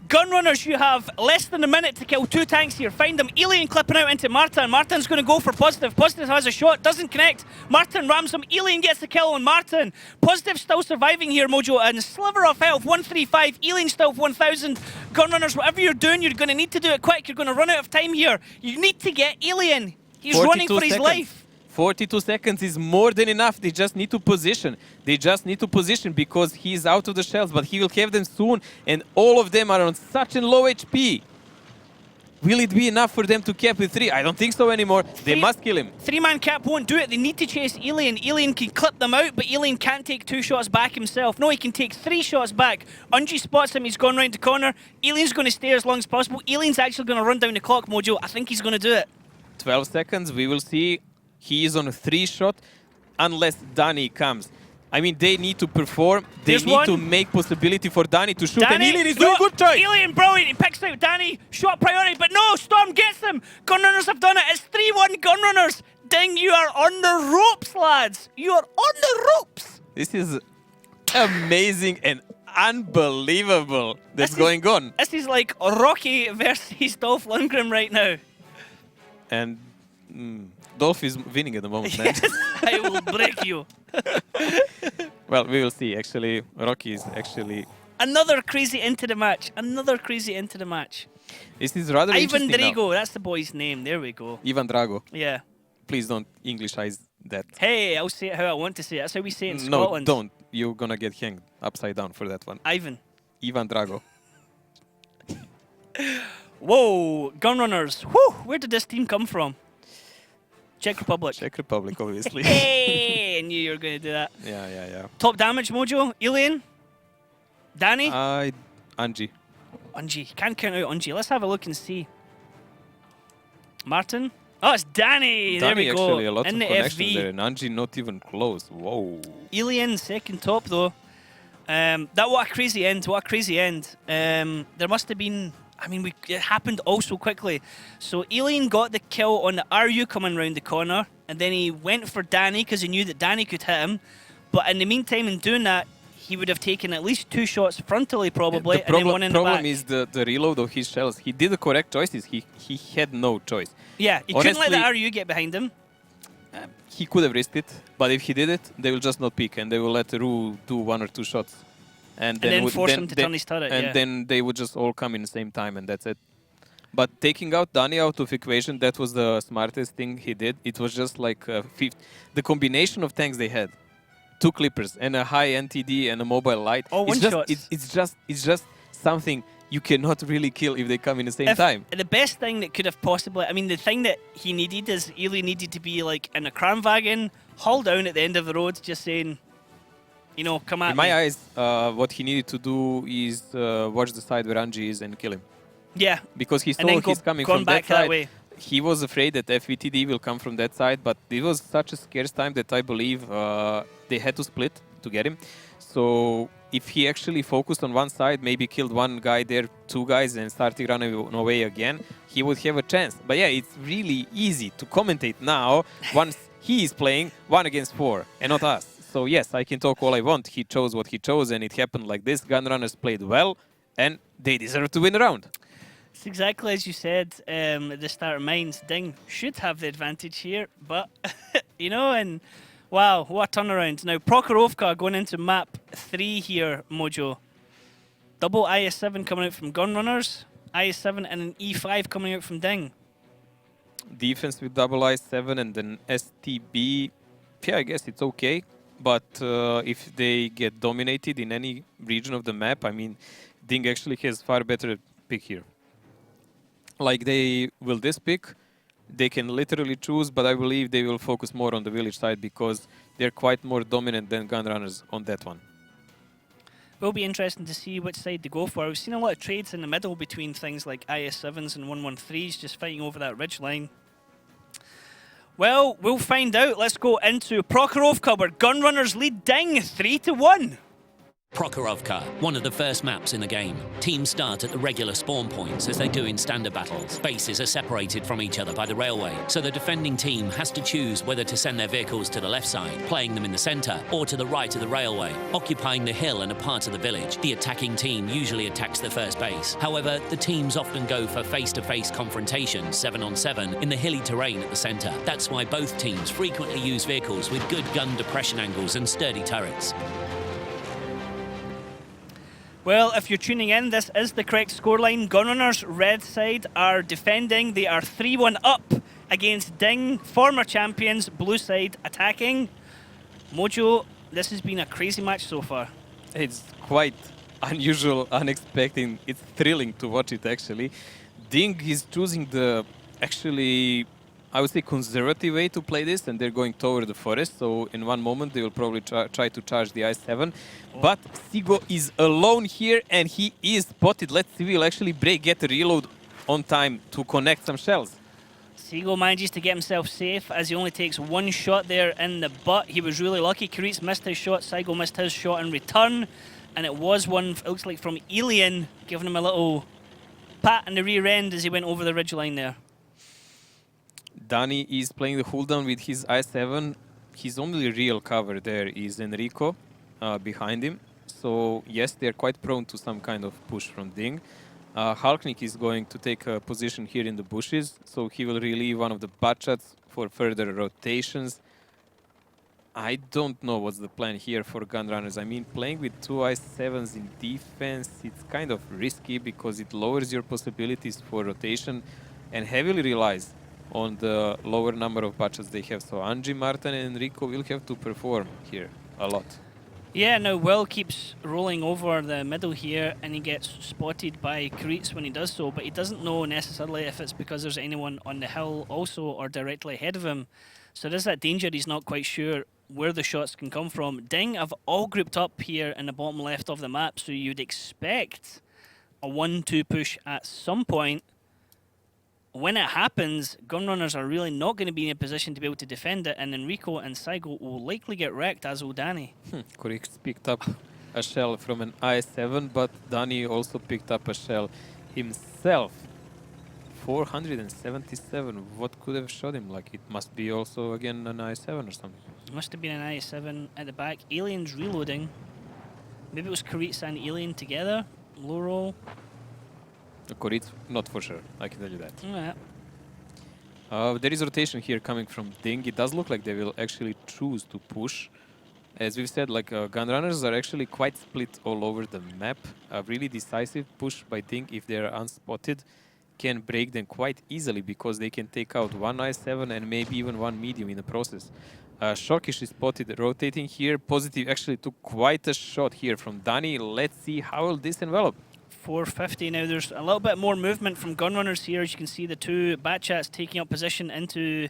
Speaker 1: Gunrunners, you have less than a minute to kill 2 tanks here. Find them. Alien clipping out into Martin. Martin's going to go for Positive. Positive has a shot, doesn't connect. Martin rams him. Alien gets the kill on Martin. Positive still surviving here, Mojo, and sliver of health, 135. Alien still 1,000. Gunrunners, whatever you're doing, you're going to need to do it quick. You're going to run out of time here. You need to get Alien. He's running for his life.
Speaker 2: 42 seconds is more than enough. They just need to position. They just need to position because he's out of the shells, but he will have them soon, and all of them are on such a low HP. Will it be enough for them to cap with 3? I don't think so anymore. They must kill him.
Speaker 1: 3-man cap won't do it. They need to chase Alien. Alien can clip them out, but Alien can't take 2 shots back himself. No, he can take 3 shots back. Unji spots him. He's gone round the corner. Alien's going to stay as long as possible. Alien's actually going to run down the clock, Mojo. I think he's going to do it.
Speaker 2: 12 seconds. We will see. He is on a 3-shot unless DiNG comes. I mean, they need to perform. They need to make possibility for DiNG to shoot. And Alien is doing good choice.
Speaker 1: Alien, brilliant. He picks out DiNG. Shot priority, but no, Storm gets them. Gunrunners have done it. It's 3-1 Gunrunners. DiNG, you are on the ropes, lads. You are on the ropes.
Speaker 2: This is amazing and unbelievable that's going on.
Speaker 1: This is like Rocky versus Dolph Lundgren right now.
Speaker 2: And Dolph is winning at the moment, man.
Speaker 1: Yes, I will break you.
Speaker 2: Well, we will see. Actually, Rocky is actually...
Speaker 1: Another crazy into the match. Another crazy into the match.
Speaker 2: This is rather
Speaker 1: Ivan
Speaker 2: interesting
Speaker 1: Drago,
Speaker 2: now.
Speaker 1: that's the boy's name. There we go.
Speaker 2: Ivan Drago.
Speaker 1: Yeah.
Speaker 2: Please don't Englishize that.
Speaker 1: Hey, I'll say it how I want to say it. That's how we say it in
Speaker 2: No,
Speaker 1: Scotland.
Speaker 2: don't. You're gonna get hanged upside down for that one.
Speaker 1: Ivan.
Speaker 2: Ivan Drago.
Speaker 1: Whoa, Gunrunners. Whew, where did this team come from? Czech Republic.
Speaker 2: Czech Republic, obviously.
Speaker 1: Hey, I knew you were going to do that.
Speaker 2: Yeah.
Speaker 1: Top damage, Mojo. Alien. Danny.
Speaker 2: Anji.
Speaker 1: Unji. Can't count out Unji. Let's have a look and see. Martin. Oh, it's Danny. There we go.
Speaker 2: Actually, a lot
Speaker 1: in
Speaker 2: of
Speaker 1: the
Speaker 2: connections
Speaker 1: FV.
Speaker 2: there. And Anji not even close. Whoa.
Speaker 1: Alien second top though. What a crazy end. What a crazy end. There must have been. I mean, it happened all so quickly. So Alien got the kill on the RU coming round the corner, and then he went for Danny because he knew that Danny could hit him. But in the meantime, in doing that, he would have taken at least 2 shots frontally, probably, and then one in the back.
Speaker 2: The problem is the reload of his shells. He did the correct choices. He had no choice.
Speaker 1: Yeah, he couldn't let the RU get behind him.
Speaker 2: He could have risked it, but if he did it, they will just not pick, and they will let Ru do 1 or 2 shots. And then
Speaker 1: force him to turn his turret,
Speaker 2: and then they would just all come in the same time, and that's it. But taking out DiNG out of equation, that was the smartest thing he did. It was just like the combination of tanks they had. 2 clippers and a high NTD and a mobile light.
Speaker 1: Oh,
Speaker 2: it's just something you cannot really kill if they come in the same time.
Speaker 1: The best thing that could have possibly... I mean, the thing that he needed is Alien needed to be like in a Kranwagen, haul down at the end of the road, just saying... You know, come at me.
Speaker 2: In my eyes, what he needed to do is watch the side where Anji is and kill him.
Speaker 1: Yeah.
Speaker 2: Because he saw he's coming from that side.
Speaker 1: way.
Speaker 2: He was afraid that FVTD will come from that side, but it was such a scarce time that I believe they had to split to get him. So if he actually focused on one side, maybe killed 1 guy there, 2 guys, and started running away again, he would have a chance. But yeah, it's really easy to commentate now once he is playing 1 against 4 and not us. So yes, I can talk all I want. He chose what he chose, and it happened like this. Gunrunners played well, and they deserve to win the round.
Speaker 1: It's exactly as you said at the start of Mines. DiNG should have the advantage here, but, you know, and wow, what a turnaround. Now, Prokhorovka going into map 3 here, Mojo. Double IS-7 coming out from Gunrunners, IS-7 and an E5 coming out from DiNG.
Speaker 2: Defense with double IS-7 and then STB, yeah, I guess it's okay. But if they get dominated in any region of the map, I mean, DiNG actually has far better pick here. Like they will this pick, they can literally choose, but I believe they will focus more on the village side because they're quite more dominant than Gunrunners on that one.
Speaker 1: Will be interesting to see which side they go for. We've seen a lot of trades in the middle between things like IS-7s and 113s just fighting over that ridge line. Well, we'll find out. Let's go into Prokhorovka, where Gunrunners lead DiNG 3-1.
Speaker 9: Prokhorovka, one of the first maps in the game. Teams start at the regular spawn points as they do in standard battles. Bases are separated from each other by the railway, so the defending team has to choose whether to send their vehicles to the left side, playing them in the centre, or to the right of the railway, occupying the hill and a part of the village. The attacking team usually attacks the first base. However, the teams often go for face-to-face confrontations, 7-on-7, in the hilly terrain at the centre. That's why both teams frequently use vehicles with good gun depression angles and sturdy turrets.
Speaker 1: Well, if you're tuning in, this is the correct scoreline. Gunrunners, red side, are defending. They are 3-1 up against DiNG, former champions. Blue side attacking. Mojo, this has been a crazy match so far.
Speaker 2: It's quite unusual, unexpected. It's thrilling to watch it, actually. DiNG is choosing the, actually, I would say conservative way to play this, and they're going toward the forest. So in one moment, they will probably try to charge the I-7. But Sigo is alone here, and he is spotted. Let's see, we'll actually get a reload on time to connect some shells.
Speaker 1: Sigo manages to get himself safe as he only takes one shot there in the butt. He was really lucky. Karitz missed his shot. Sigo missed his shot in return. And it was one, it looks like, from Alien, giving him a little pat in the rear end as he went over the ridgeline there.
Speaker 2: Dani is playing the hold down with his I-7. His only real cover there is Enrico behind him. So yes, they're quite prone to some kind of push from DiNG. Halknik is going to take a position here in the bushes, so he will relieve one of the buttshots for further rotations. I don't know what's the plan here for Gunrunners. I mean, playing with two I-7s in defense, it's kind of risky because it lowers your possibilities for rotation and heavily relies on the lower number of buttshots they have. So Angie, Martin and Enrico will have to perform here a lot.
Speaker 1: Yeah, now Will keeps rolling over the middle here and he gets spotted by Karitz when he does so, but he doesn't know necessarily if it's because there's anyone on the hill also or directly ahead of him. So there's that danger, he's not quite sure where the shots can come from. DiNG have all grouped up here in the bottom left of the map, so you'd expect a 1-2 push at some point. When it happens, Gunrunners are really not going to be in a position to be able to defend it, and Enrico and Sigo will likely get wrecked, as will Dani.
Speaker 2: Kurix picked up a shell from an I-7, but Dani also picked up a shell himself. 477. What could have shot him? Like, it must be also again an I-7 or something.
Speaker 1: Must have been an I-7 at the back. Alien's reloading. Maybe it was Karitz and Alien together. Low roll.
Speaker 2: Koritz, not for sure, I can tell you that.
Speaker 1: Yeah.
Speaker 2: There is rotation here coming from DiNG. It does look like they will actually choose to push. As we've said, like Gunrunners are actually quite split all over the map. A really decisive push by DiNG, if they are unspotted, can break them quite easily because they can take out one I-7 and maybe even one medium in the process. Shokish is spotted rotating here. Positive actually took quite a shot here from Dani. Let's see how will this envelop.
Speaker 1: 450 now. There's a little bit more movement from Gunrunners here. As you can see, the two Batchats taking up position into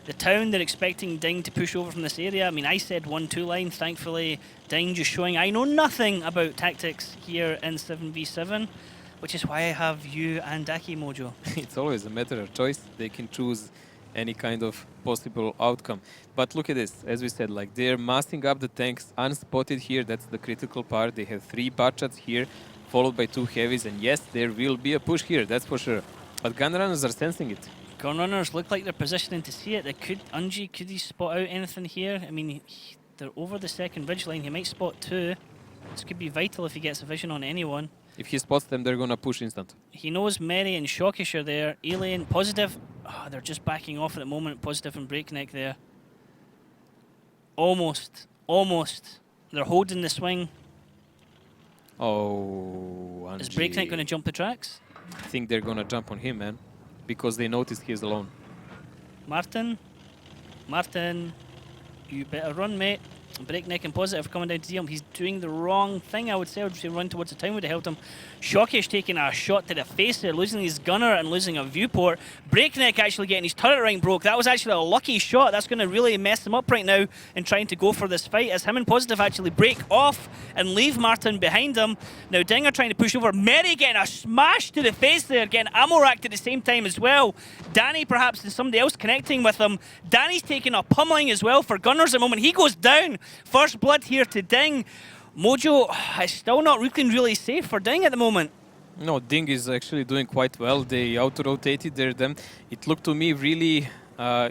Speaker 1: the town. They're expecting DiNG to push over from this area. I mean, I said 1-2 line. Thankfully, DiNG just showing I know nothing about tactics here in 7v7, which is why I have you and Daki, Mojo.
Speaker 2: It's always a matter of choice. They can choose any kind of possible outcome. But look at this. As we said, like, they're massing up the tanks unspotted here. That's the critical part. They have 3 Batchats here, followed by 2 heavies, and yes, there will be a push here, that's for sure. But Gunrunners are sensing it.
Speaker 1: Gunrunners look like they're positioning to see it. They could, Unji, could he spot out anything here? I mean, they're over the second ridgeline. He might spot 2. This could be vital if he gets a vision on anyone.
Speaker 2: If he spots them, they're gonna push instant.
Speaker 1: He knows Mary and Shokish are there. Alien, Positive. Oh, they're just backing off at the moment. Positive and Breakneck there. Almost. Almost. They're holding the swing.
Speaker 2: Oh, Angie.
Speaker 1: Is Breakneck going to jump the tracks?
Speaker 2: I think they're gonna jump on him, man. Because they noticed he's alone.
Speaker 1: Martin? Martin, you better run, mate. Breakneck and Positive coming down to see him. He's doing the wrong thing, I would say. I would say run towards the town would have helped him. Shokish taking a shot to the face there, losing his gunner and losing a viewport. Breakneck actually getting his turret ring broke. That was actually a lucky shot. That's going to really mess him up right now in trying to go for this fight as him and Positive actually break off and leave Martin behind him. Now DiNG are trying to push over. Mary getting a smash to the face there, getting ammo racked at the same time as well. Dani perhaps and somebody else connecting with him. Dani's taking a pummeling as well for Gunners at the moment. He goes down. First blood here to DiNG. Mojo is still not looking really safe for DiNG at the moment.
Speaker 2: No, DiNG is actually doing quite well. They auto-rotated them. It looked to me really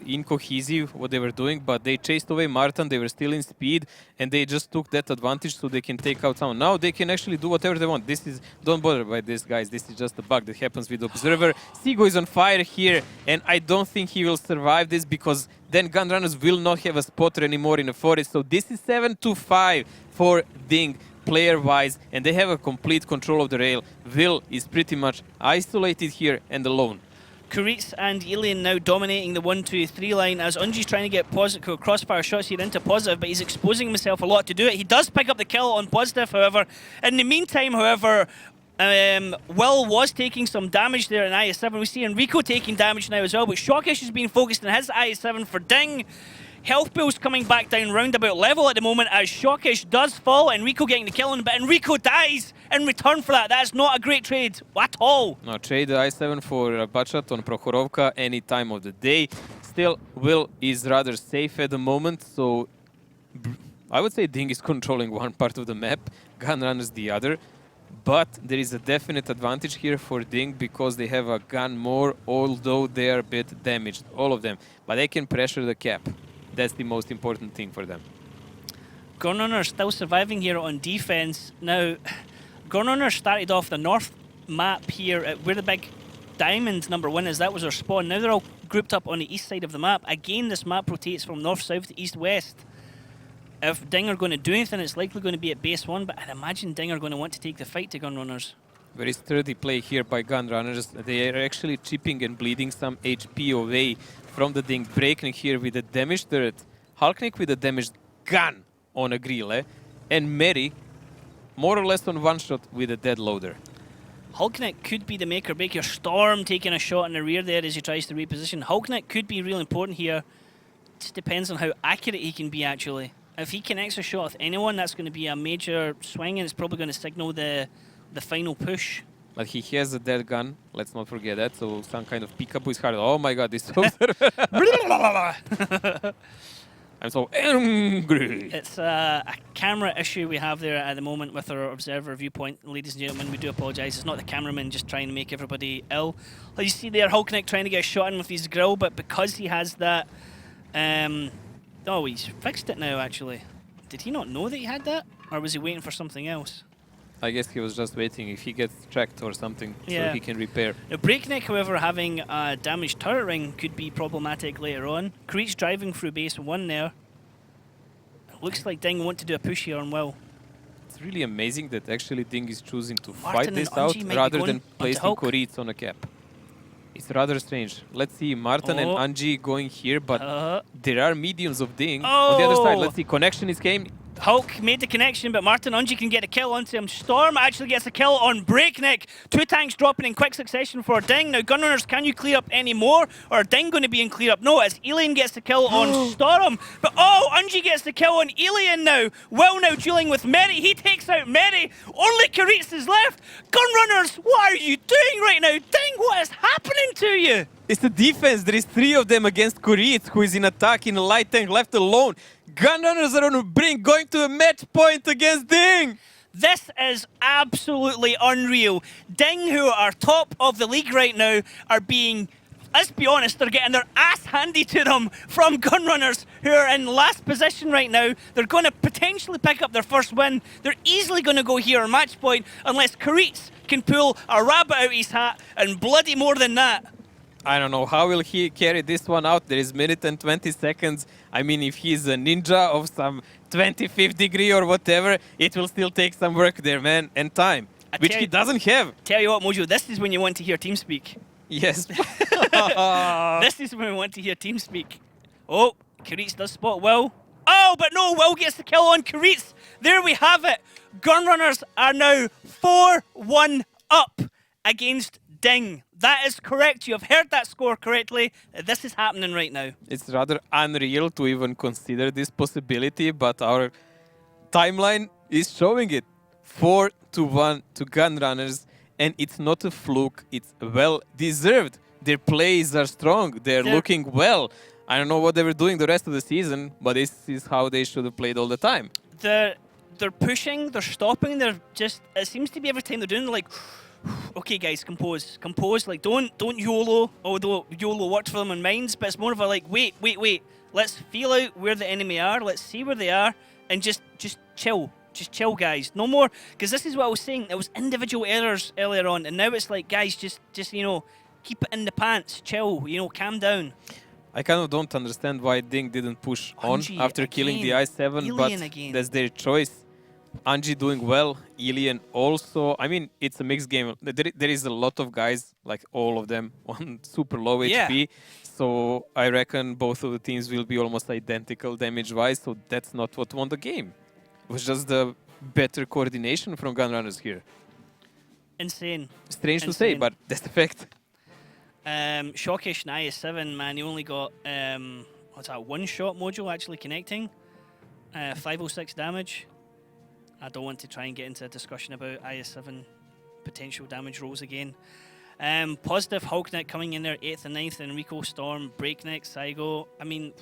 Speaker 2: incohesive what they were doing, but they chased away Martin. They were still in speed, and they just took that advantage so they can take out someone. Now they can actually do whatever they want. This is, don't bother by this, guys. This is just a bug that happens with Observer. Seago is on fire here, and I don't think he will survive this because then Gunrunners will not have a spotter anymore in the forest. So this is 7-5 for DiNG. Player-wise, and they have a complete control of the rail. Will is pretty much isolated here and alone.
Speaker 1: Kuritz and Alien now dominating the 1-2-3 line as Unji's trying to get positive crossfire shots here into positive, but he's exposing himself a lot to do it. He does pick up the kill on positive, however. In the meantime, however, Will was taking some damage there in IS-7. We see Enrico taking damage now as well, but Shockish is being focused on his IS-7 for DiNG. Health Bill's coming back down roundabout level at the moment as Shockish does fall. Enrico getting the kill on, but Enrico dies in return for that. That is not a great trade at all.
Speaker 2: No, trade the I7 for Bachat on Prokhorovka any time of the day. Still, Will is rather safe at the moment, so I would say DiNG is controlling one part of the map, Gunrunners the other. But there is a definite advantage here for DiNG because they have a gun more, although they are a bit damaged, all of them. But they can pressure the cap. That's the most important thing for them.
Speaker 1: Gunrunners still surviving here on defense. Now, Gunrunners started off the north map here at where the big diamond #1 is. That was our spawn. Now they're all grouped up on the east side of the map. Again, this map rotates from north-south to east-west. If DiNG are going to do anything, it's likely going to be at base 1, but I'd imagine DiNG are going to want to take the fight to Gunrunners.
Speaker 2: Very sturdy play here by Gunrunners. They are actually chipping and bleeding some HP away from the DiNG. Breaknik here with a damaged turret. Halknik with a damaged gun on a grille. And Mary more or less on one shot with a dead loader.
Speaker 1: Halknik could be the make or break here. Storm taking a shot in the rear there as he tries to reposition. Halknik could be real important here. It just depends on how accurate he can be actually. If he connects a shot with anyone, that's going to be a major swing and it's probably going to signal the final push.
Speaker 2: But he has a dead gun, let's not forget that, so some kind of pickup is hard. Oh my god, this I'm so angry.
Speaker 1: It's a camera issue we have there at the moment with our observer viewpoint. Ladies and gentlemen, we do apologise. It's not the cameraman just trying to make everybody ill. Like you see there, Hulknick trying to get a shot in with his grill, but because he has that... oh, he's fixed it now, actually. Did he not know that he had that? Or was he waiting for something else?
Speaker 2: I guess he was just waiting if he gets tracked or something,
Speaker 1: yeah,
Speaker 2: so he can repair.
Speaker 1: Now, Breakneck, however, having a damaged turret ring could be problematic later on. Creech driving through base 1 there. It looks like DiNG want to do a push here on Will.
Speaker 2: It's really amazing that actually DiNG is choosing to
Speaker 1: Martin
Speaker 2: fight
Speaker 1: and
Speaker 2: this out
Speaker 1: Anji might be
Speaker 2: rather
Speaker 1: going
Speaker 2: than placing
Speaker 1: Hulk.
Speaker 2: Koritz on a cap. It's rather strange. Let's see Martin and Anji going here, but there are mediums of DiNG on the other side. Let's see, connection is came.
Speaker 1: Hulk made the connection, but Martin Unji can get a kill onto him. Storm actually gets a kill on Breakneck. 2 tanks dropping in quick succession for DiNG. Now, Gunrunners, can you clear up any more? Or are DiNG going to be in clear up? No, as Alien gets the kill on Storm. But oh, Unji gets the kill on Alien now. Will now dueling with Mary. He takes out Mary. Only Karitz is left. Gunrunners, what are you doing right now? DiNG, what is happening to you?
Speaker 2: It's the defense. There is 3 of them against Koritz, who is in attack in a light tank left alone. Gunrunners are on the brink, going to a match point against DiNG.
Speaker 1: This is absolutely unreal. DiNG, who are top of the league right now, are being, let's be honest, they're getting their ass handed to them from Gunrunners, who are in last position right now. They're going to potentially pick up their first win. They're easily going to go here on match point unless Koritz can pull a rabbit out his hat and bloody more than that.
Speaker 2: I don't know how will he carry this one out. There is minute and 20 seconds. I mean, if he's a ninja of some 25th degree or whatever, it will still take some work there, man, and time, which he doesn't have.
Speaker 1: Tell you what, Mojo, this is when you want to hear TeamSpeak.
Speaker 2: Yes.
Speaker 1: This is when we want to hear TeamSpeak. Oh, Karitz does spot Will. Oh, but no, Will gets the kill on Karitz. There we have it. Gunrunners are now 4-1 up against DiNG. That is correct. You have heard that score correctly. This is happening right now.
Speaker 2: It's rather unreal to even consider this possibility, but our timeline is showing it. 4-1 to Gunrunners, and it's not a fluke. It's well deserved. Their plays are strong. They're looking well. I don't know what they were doing the rest of the season, but this is how they should have played all the time.
Speaker 1: they're pushing, they're stopping, they're just. It seems to be every time they're doing, they're like, okay, guys, compose. Like, don't YOLO. Although YOLO worked for them in Mines, but it's more of a like, wait. Let's feel out where the enemy are. Let's see where they are, and just chill. Just chill, guys. No more, because this is what I was saying. There was individual errors earlier on, and now it's like, guys, just keep it in the pants. Chill. Calm down.
Speaker 2: I kind of don't understand why DiNG didn't push on
Speaker 1: Anji
Speaker 2: after killing the
Speaker 1: again.
Speaker 2: I7,
Speaker 1: Alien
Speaker 2: but
Speaker 1: again.
Speaker 2: that's their choice. Anji doing well, Alien also. I mean, it's a mixed game. There is a lot of guys, like all of them, on super low HP. So I reckon both of the teams will be almost identical damage-wise, so that's not what won the game. It was just the better coordination from Gunrunners here.
Speaker 1: Insane.
Speaker 2: Strange to say, but that's the fact.
Speaker 1: Shockish and IS7, man, he only got one shot module actually connecting. 506 damage. I don't want to try and get into a discussion about IS7 potential damage rolls again. Positive Hulknet coming in there 8th and 9th, Enrico, Storm, Breakneck, Saigo. I mean,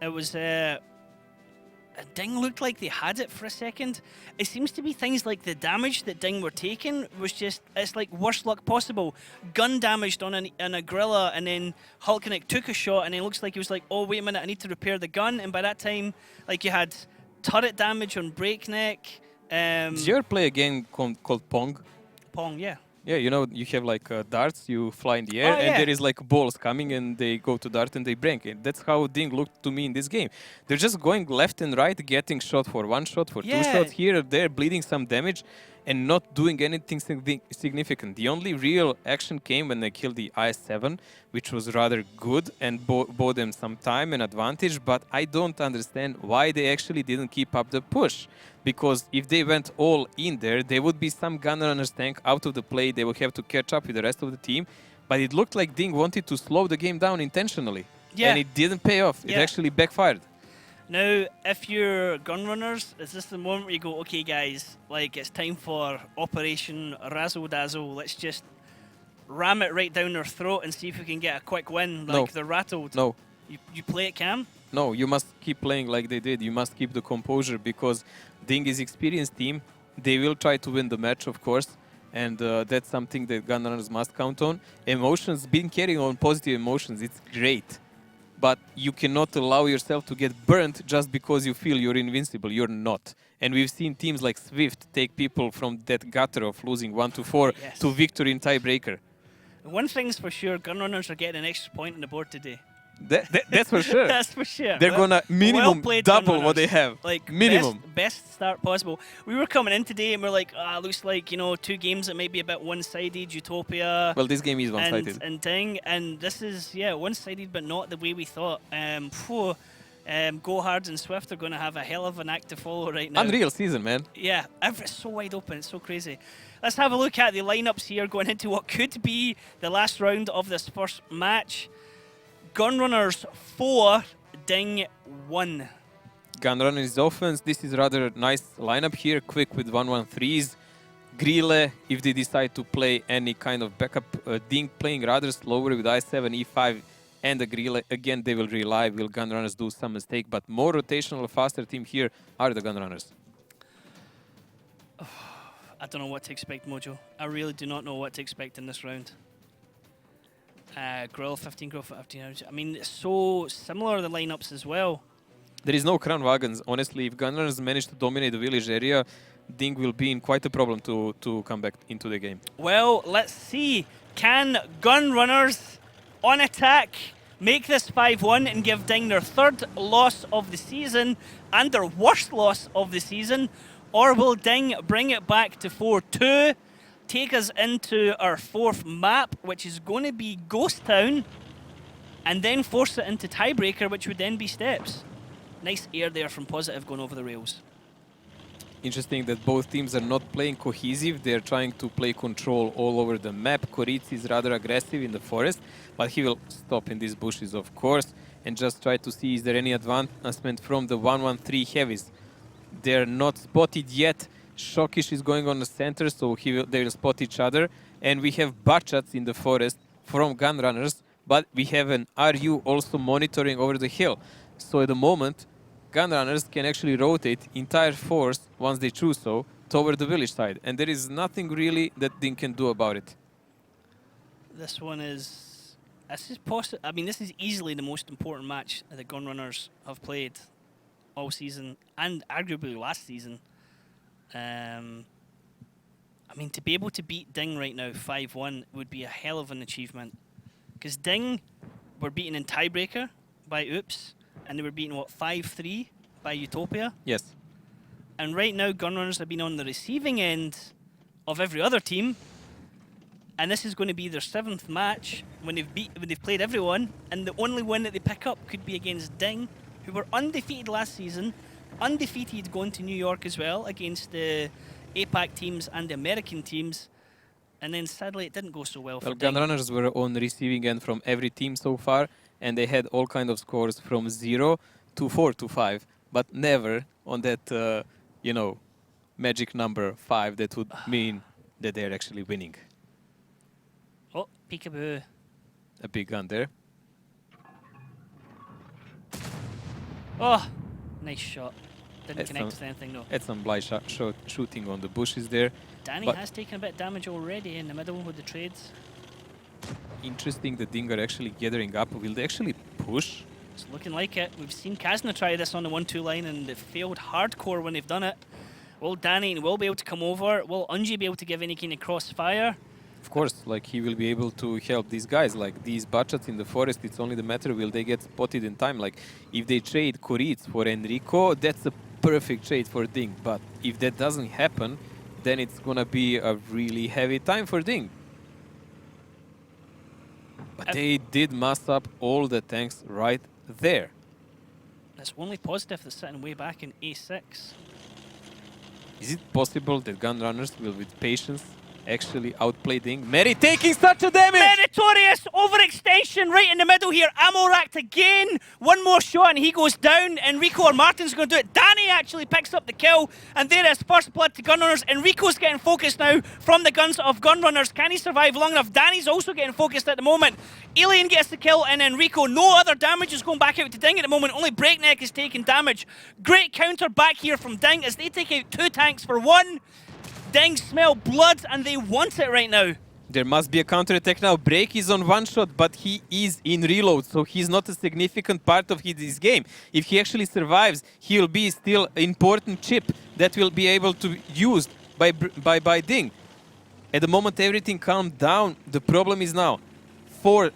Speaker 1: it was DiNG looked like they had it for a second. It seems to be things like the damage that DiNG were taking was just, it's like worst luck possible. Gun damaged on a gorilla, and then Hulknet took a shot, and it looks like he was like, oh, wait a minute, I need to repair the gun. And by that time, like, you had turret damage on Breakneck.
Speaker 2: Did you ever play a game called Pong?
Speaker 1: Pong, yeah.
Speaker 2: Yeah, you have like darts, you fly in the air,
Speaker 1: Oh, yeah.
Speaker 2: and there is like balls coming, and they go to dart and they break it. That's how DiNG looked to me in this game. They're just going left and right, getting shot for one shot, for two shots, here or there, bleeding some damage, and not doing anything significant. The only real action came when they killed the IS-7, which was rather good and bought them some time and advantage, but I don't understand why they actually didn't keep up the push. Because if they went all in there, there would be some Gunrunners tank out of the play. They would have to catch up with the rest of the team. But it looked like DiNG wanted to slow the game down intentionally.
Speaker 1: Yeah.
Speaker 2: And it didn't pay off. It actually backfired.
Speaker 1: Now, if you're Gunrunners, is this the moment where you go, okay, guys, like, it's time for Operation Razzle Dazzle. Let's just ram it right down their throat and see if we can get a quick win. Like,
Speaker 2: No.
Speaker 1: they're rattled.
Speaker 2: No.
Speaker 1: You play it, Cam?
Speaker 2: No, you must keep playing like they did. You must keep the composure because DiNG is experienced team. They will try to win the match, of course. And that's something that Gunrunners must count on. Emotions, being carrying on positive emotions, it's great. But you cannot allow yourself to get burnt just because you feel you're invincible. You're not. And we've seen teams like Swift take people from that gutter of losing 1-4 to victory in tiebreaker.
Speaker 1: One thing's for sure, Gunrunners are getting an extra point on the board today.
Speaker 2: That's for sure.
Speaker 1: That's for sure.
Speaker 2: They're gonna minimum
Speaker 1: played,
Speaker 2: double what
Speaker 1: Gunrunners.
Speaker 2: they have.
Speaker 1: Like,
Speaker 2: minimum.
Speaker 1: Best start possible. We were coming in today and we're like, looks like, two games that might be a bit one-sided, Utopia.
Speaker 2: Well, this game is one-sided.
Speaker 1: And DiNG, and this is, one-sided, but not the way we thought. Go Hard and Swift are going to have a hell of an act to follow right now.
Speaker 2: Unreal season, man.
Speaker 1: Yeah, it's so wide open. It's so crazy. Let's have a look at the lineups here going into what could be the last round of this first match. Gunrunners 4, DiNG 1.
Speaker 2: Gunrunners offense. This is rather nice lineup here. Quick with 1-1-3s. Grille, if they decide to play any kind of backup. DiNG playing rather slower with I7, E5, and the Grille. Again, they will rely. Will Gunrunners do some mistake? But more rotational, faster team here are the Gunrunners.
Speaker 1: I don't know what to expect, Mojo. I really do not know what to expect in this round. Grill 15, Grill 15. I mean, it's so similar, the lineups as well.
Speaker 2: There is no crown wagons. Honestly, if Gunrunners manage to dominate the village area, DiNG will be in quite a problem to come back into the game.
Speaker 1: Well, let's see. Can Gunrunners on attack make this 5-1 and give DiNG their third loss of the season and their worst loss of the season? Or will DiNG bring it back to 4-2? Take us into our fourth map, which is going to be Ghost Town, and then force it into tiebreaker, which would then be Steps. Nice air there from Positive going over the rails.
Speaker 2: Interesting that both teams are not playing cohesive. They're trying to play control all over the map. Koritz is rather aggressive in the forest, but he will stop in these bushes, of course, and just try to see is there any advancement from the 1-1-3 heavies. They're not spotted yet. Shockish is going on the center, so they will spot each other. And we have Bachats in the forest from Gunrunners, but we have an RU also monitoring over the hill. So at the moment, Gunrunners can actually rotate entire force, once they choose so, toward the village side. And there is nothing really that DiNG can do about it.
Speaker 1: This one is... This is possible. I mean, this is easily the most important match that the Gunrunners have played all season, and arguably last season. I mean, to be able to beat DiNG right now 5-1 would be a hell of an achievement. Because DiNG were beaten in tiebreaker by Oops, and they were beaten, what, 5-3 by Utopia?
Speaker 2: Yes.
Speaker 1: And right now, Gunrunners have been on the receiving end of every other team. And this is going to be their 7th match when they've played everyone. And the only win that they pick up could be against DiNG, who were undefeated last season, undefeated going to New York as well against the APAC teams and the American teams. And then sadly it didn't go so well for DiNG.
Speaker 2: Gunrunners were on the receiving end from every team so far, and they had all kind of scores from 0 to 4 to 5, but never on that, you know, magic number 5 that would mean that they're actually winning.
Speaker 1: Oh, peekaboo.
Speaker 2: A big gun there.
Speaker 1: Oh, nice shot. Didn't
Speaker 2: That's
Speaker 1: connect
Speaker 2: some-
Speaker 1: with anything though.
Speaker 2: Had some blind shooting on the bushes there.
Speaker 1: Danny
Speaker 2: but
Speaker 1: has taken a bit of damage already in the middle with the trades.
Speaker 2: interesting that DiNG are actually gathering up. Will they actually push?
Speaker 1: It's looking like it. We've seen Kazna try this on the 1-2 line and they've failed hardcore when they've done it. Will Danny will be able to come over? Will Unji be able to give any kind of crossfire?
Speaker 2: Of course, like he will be able to help these guys. Like these butchers in the forest, it's only the matter will they get spotted in time. Like if they trade Koritz for Enrico, that's a perfect trade for DiNG. But if that doesn't happen, then it's gonna be a really heavy time for DiNG. But they did mess up all the tanks right there.
Speaker 1: That's only positive that's sitting way back in A6.
Speaker 2: Is it possible that Gunrunners will, with patience, actually outplay DiNG? Mary taking such a damage!
Speaker 1: Meritorious overextension right in the middle here. Ammo racked again. One more shot and he goes down. Enrico or Martin's going to do it. Danny actually picks up the kill. And there is first blood to Gunrunners. Enrico's getting focused now from the guns of Gunrunners. Can he survive long enough? Danny's also getting focused at the moment. Alien gets the kill and Enrico. No other damage is going back out to DiNG at the moment. Only Breakneck is taking damage. Great counter back here from DiNG as they take out 2 tanks for 1. DiNG smell blood and they want it right now.
Speaker 2: There must be a counter-attack now. Break is on 1 shot, but he is in reload, so he's not a significant part of this game. If he actually survives, he'll be still an important chip that will be able to be used by DiNG. At the moment, everything calmed down. The problem is now 4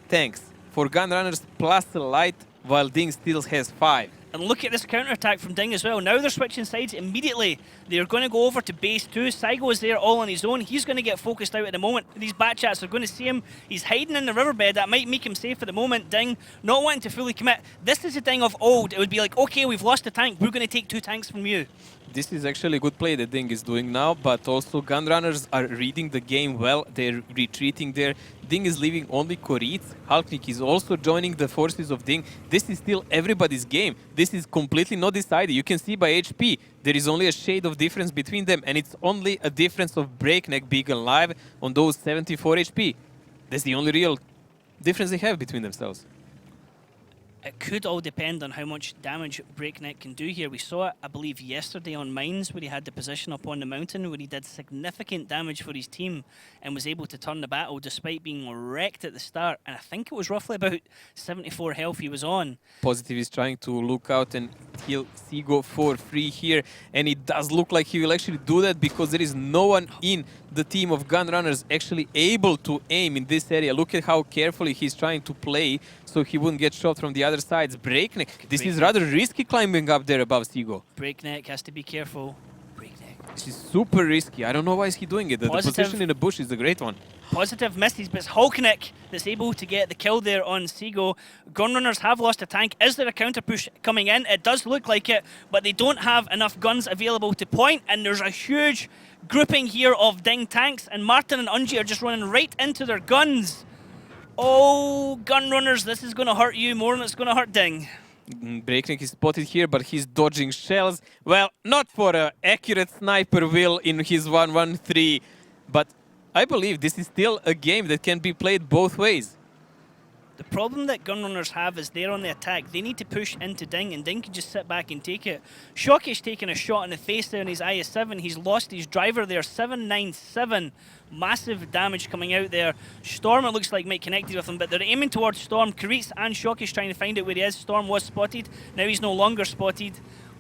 Speaker 2: tanks for Gunrunners plus a light, while DiNG still has 5.
Speaker 1: And look at this counterattack from DiNG as well. Now they're switching sides immediately. They're going to go over to base 2. Saigo is there all on his own. He's going to get focused out at the moment. These Batchats are going to see him. He's hiding in the riverbed. That might make him safe at the moment. DiNG not wanting to fully commit. This is the DiNG of old. It would be like, okay, we've lost a tank. We're going to take 2 tanks from you.
Speaker 2: This is actually a good play that DiNG is doing now, but also Gunrunners are reading the game well. They're retreating there. DiNG is leaving only Koritz. Halknik is also joining the forces of DiNG. This is still everybody's game. This is completely not decided. You can see by HP, there is only a shade of difference between them, and it's only a difference of Breakneck being alive on those 74 HP. That's the only real difference they have between themselves.
Speaker 1: It could all depend on how much damage Breakneck can do here. We saw it, I believe, yesterday on Mines, where he had the position up on the mountain, where he did significant damage for his team and was able to turn the battle despite being wrecked at the start. And I think it was roughly about 74 health he was on.
Speaker 2: Positive is trying to look out and kill Seago for free here. And it does look like he will actually do that because there is no one in the team of Gunrunners actually able to aim in this area. Look at how carefully he's trying to play so he wouldn't get shot from the other sides. Breakneck. This is rather risky climbing up there above Seago.
Speaker 1: Breakneck has to be careful. Breakneck.
Speaker 2: This is super risky. I don't know why is he doing it. The position in the bush is a great one.
Speaker 1: Positive misses, but it's Halknik that's able to get the kill there on Seago. Gunrunners have lost a tank. Is there a counter push coming in? It does look like it, but they don't have enough guns available to point, and there's a huge grouping here of DiNG tanks, and Martin and Unji are just running right into their guns. Oh, Gunrunners, this is going to hurt you more than it's going to hurt DiNG.
Speaker 2: Breakneck is spotted here, but he's dodging shells. Well, not for an accurate sniper will in his 1-1-3, but I believe this is still a game that can be played both ways.
Speaker 1: The problem that Gunrunners have is they're on the attack. They need to push into DiNG, and DiNG can just sit back and take it. Shockish taking a shot in the face there in his IS-7. He's lost his driver there, 797. Massive damage coming out there. Storm, it looks like, might connect with him, but they're aiming towards Storm. Karitz and Shockish trying to find out where he is. Storm was spotted. Now he's no longer spotted.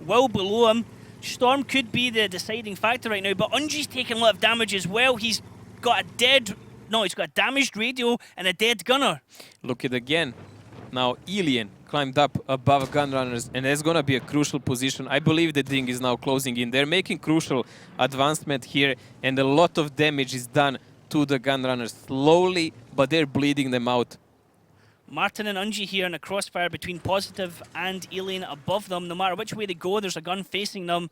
Speaker 1: Well below him. Storm could be the deciding factor right now, but Unji's taking a lot of damage as well. He's got he's got a damaged radio and a dead gunner.
Speaker 2: Look at again. Now Alien climbed up above Gunrunners, and that's gonna be a crucial position. I believe the DiNG is now closing in. They're making crucial advancement here, and a lot of damage is done to the Gunrunners slowly, but they're bleeding them out.
Speaker 1: Martin and Unji here in a crossfire between Positive and Alien above them. No matter which way they go, there's a gun facing them.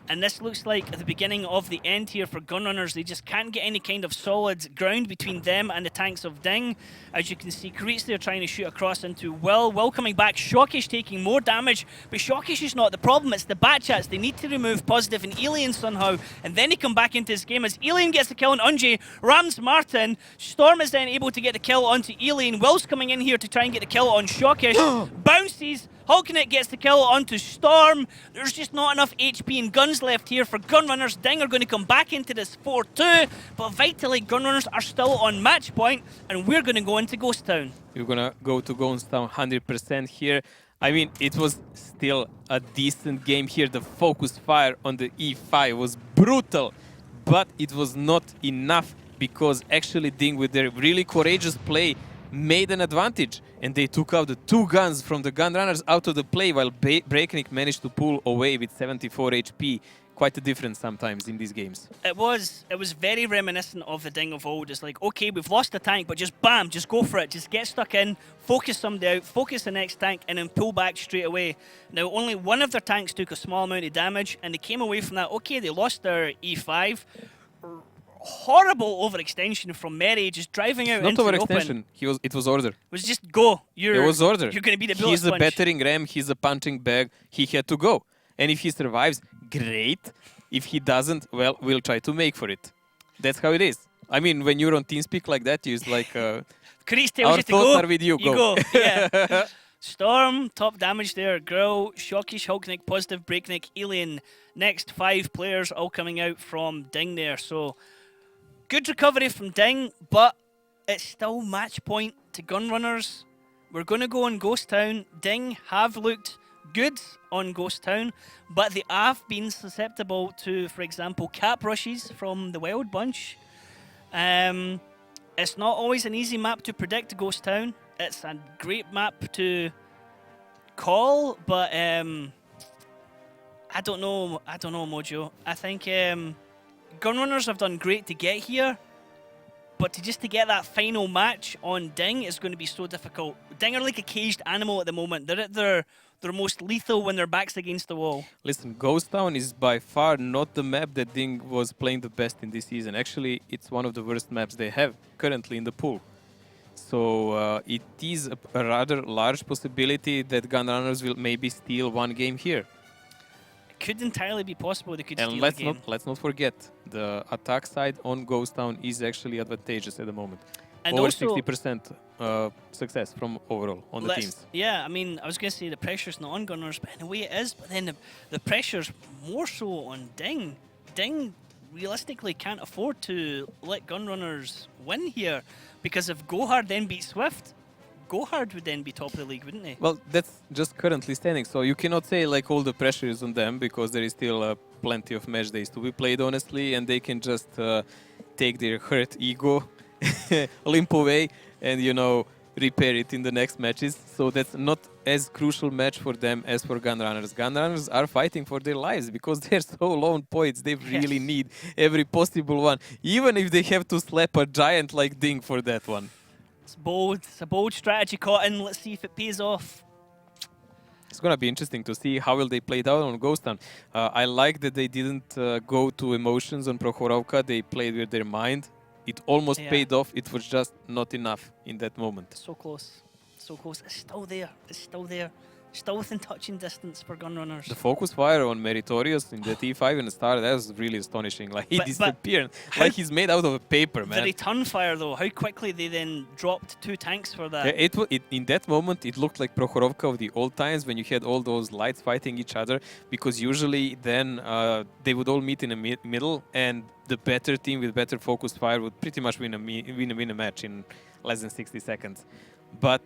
Speaker 1: And this looks like the beginning of the end here for Gunrunners. They just can't get any kind of solid ground between them and the tanks of DiNG. As you can see, Karitz there trying to shoot across into Will. Will coming back. Shockish taking more damage. But Shockish is not the problem. It's the Batchats. They need to remove Positive and Alien somehow. And then they come back into this game as Alien gets the kill on Unji. Rams Martin. Storm is then able to get the kill onto Alien. Will's coming in here to try and get the kill on Shockish. Bounces. Hulknet gets the kill onto Storm. There's just not enough HP and guns left here for Gunrunners. DiNG are going to come back into this 4-2, but Vitally Gunrunners are still on match point, and we're going to go into Ghost Town.
Speaker 2: You're gonna go to Ghost Town 100% here. I mean, it was still a decent game here. The focus fire on the E5 was brutal, but it was not enough because actually DiNG, with their really courageous play, made an advantage, and they took out the two guns from the Gunrunners out of the play, while Breaknik managed to pull away with 74 HP. Quite a difference sometimes in these games.
Speaker 1: It was very reminiscent of the DiNG of old. It's like, okay, we've lost the tank, but just bam, just go for it. Just get stuck in, focus somebody out, focus the next tank, and then pull back straight away. Now, only one of their tanks took a small amount of damage, and they came away from that. Okay, they lost their E5. Horrible overextension from Mary, just driving out
Speaker 2: Not
Speaker 1: into the open.
Speaker 2: overextension. It was order.
Speaker 1: It was just go.
Speaker 2: It was order.
Speaker 1: You're going to be the bullet
Speaker 2: He's a
Speaker 1: sponge.
Speaker 2: battering ram. He's a punching bag. He had to go. And if he survives, great. If he doesn't, well, we'll try to make for it. That's how it is. I mean, when you're on TeamSpeak like that, it's like,
Speaker 1: Karitz tells
Speaker 2: our
Speaker 1: you to
Speaker 2: thoughts
Speaker 1: go.
Speaker 2: are with you.
Speaker 1: You go. Yeah. Storm, top damage there. Grill, Shockish, Hulknik, Positive, Breaknik, Alien. Next 5 players all coming out from DiNG there. So, good recovery from DiNG, but it's still match point to Gunrunners. We're going to go on Ghost Town. DiNG have looked good on Ghost Town, but they have been susceptible to, for example, cap rushes from the Wild Bunch. It's not always an easy map to predict Ghost Town. It's a great map to call, but I don't know, Mojo. I think Gunrunners have done great to get here, but to get that final match on DiNG is going to be so difficult. DiNG are like a caged animal at the moment. They're at their most lethal when their back's against the wall.
Speaker 2: Listen, Ghost Town is by far not the map that DiNG was playing the best in this season. Actually, it's one of the worst maps they have currently in the pool. So it is a rather large possibility that Gunrunners will maybe steal one game here.
Speaker 1: It could entirely be possible they could
Speaker 2: And
Speaker 1: steal a game.
Speaker 2: let's not forget, the attack side on Ghost Town is actually advantageous at the moment.
Speaker 1: And
Speaker 2: over
Speaker 1: also,
Speaker 2: 60% success from overall on the teams.
Speaker 1: Yeah, I mean, I was going to say the pressure's not on Gunners, but in a way it is. But then the pressure's more so on DiNG. DiNG realistically can't afford to let Gunrunners win here, because if Gohard then beat Swift, Gohard would then be top of the league, wouldn't they?
Speaker 2: Well, that's just currently standing, so you cannot say like all the pressure is on them, because there is still plenty of match days to be played, honestly, and they can just take their hurt ego, limp away, and, you know, repair it in the next matches. So that's not as crucial match for them as for Gunrunners. Gunrunners are fighting for their lives because they're so low on points. They really need every possible one, even if they have to slap a giant like DiNG for that one.
Speaker 1: It's bold. It's a bold strategy, Cotton. Let's see if it pays off.
Speaker 2: It's going to be interesting to see how will they play it out on Ghost Town. I like that they didn't go to emotions on Prokhorovka. They played with their mind. It almost paid off. It was just not enough in that moment.
Speaker 1: So close. So close. It's still there. It's still there. Still within touching distance for Gunrunners.
Speaker 2: The focus fire on Meritorious in the T5 in the start, that was really astonishing. Like, he
Speaker 1: But
Speaker 2: disappeared.
Speaker 1: how-
Speaker 2: Like, he's made out of a paper,
Speaker 1: The
Speaker 2: man.
Speaker 1: return fire, though, how quickly they then dropped 2 tanks for that.
Speaker 2: Yeah, in that moment, it looked like Prokhorovka of the old times when you had all those lights fighting each other, because usually then they would all meet in the middle, and the better team with better focus fire would pretty much win a match in less than 60 seconds. But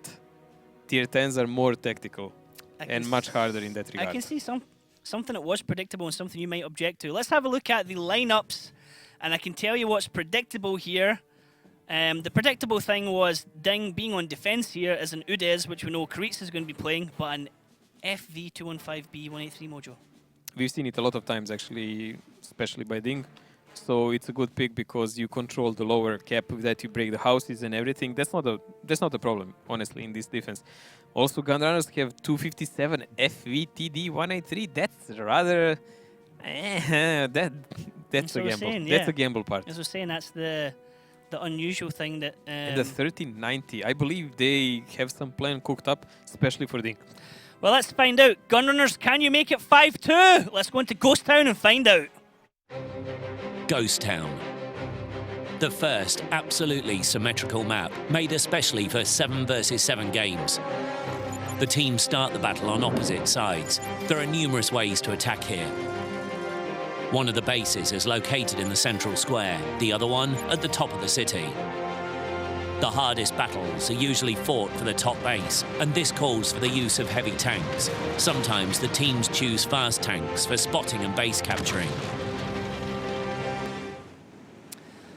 Speaker 2: tier 10s are more tactical and much harder in that regard.
Speaker 1: I can see something that was predictable and something you might object to. Let's have a look at the lineups, and I can tell you what's predictable here. The predictable thing was DiNG being on defense here as an Udez, which we know Karitz is going to be playing, but an FV215B183 Mojo.
Speaker 2: We've seen it a lot of times, actually, especially by DiNG. So it's a good pick because you control the lower cap with that, you break the houses and everything. That's not a problem, honestly, in this defense. Also, Gunrunners have 257 FVTD 183. That's rather that's a gamble.
Speaker 1: Saying,
Speaker 2: That's
Speaker 1: yeah.
Speaker 2: a gamble part.
Speaker 1: As I was saying, that's the unusual thing that.
Speaker 2: And the 1390, I believe they have some plan cooked up, especially for DiNG.
Speaker 1: Well, let's find out. Gunrunners, can you make it 5-2? Let's go into Ghost Town and find out.
Speaker 9: Ghost Town. The first absolutely symmetrical map, made especially for 7 versus 7 games. The teams start the battle on opposite sides. There are numerous ways to attack here. One of the bases is located in the central square, the other one at the top of the city. The hardest battles are usually fought for the top base, and this calls for the use of heavy tanks. Sometimes the teams choose fast tanks for spotting and base capturing.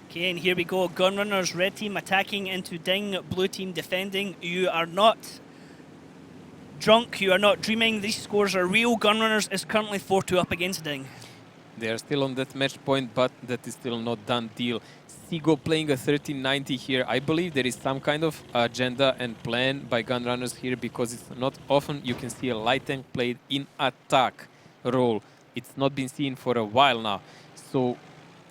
Speaker 1: Okay, and here we go. Gunrunners, red team attacking into DiNG, blue team defending. You are not drunk, you are not dreaming. These scores are real. Gunrunners is currently 4-2 up against DiNG.
Speaker 2: They are still on that match point, but that is still not done deal. Sigo playing a 1390 here. I believe there is some kind of agenda and plan by Gunrunners here, because it's not often you can see a light tank played in attack role. It's not been seen for a while now. So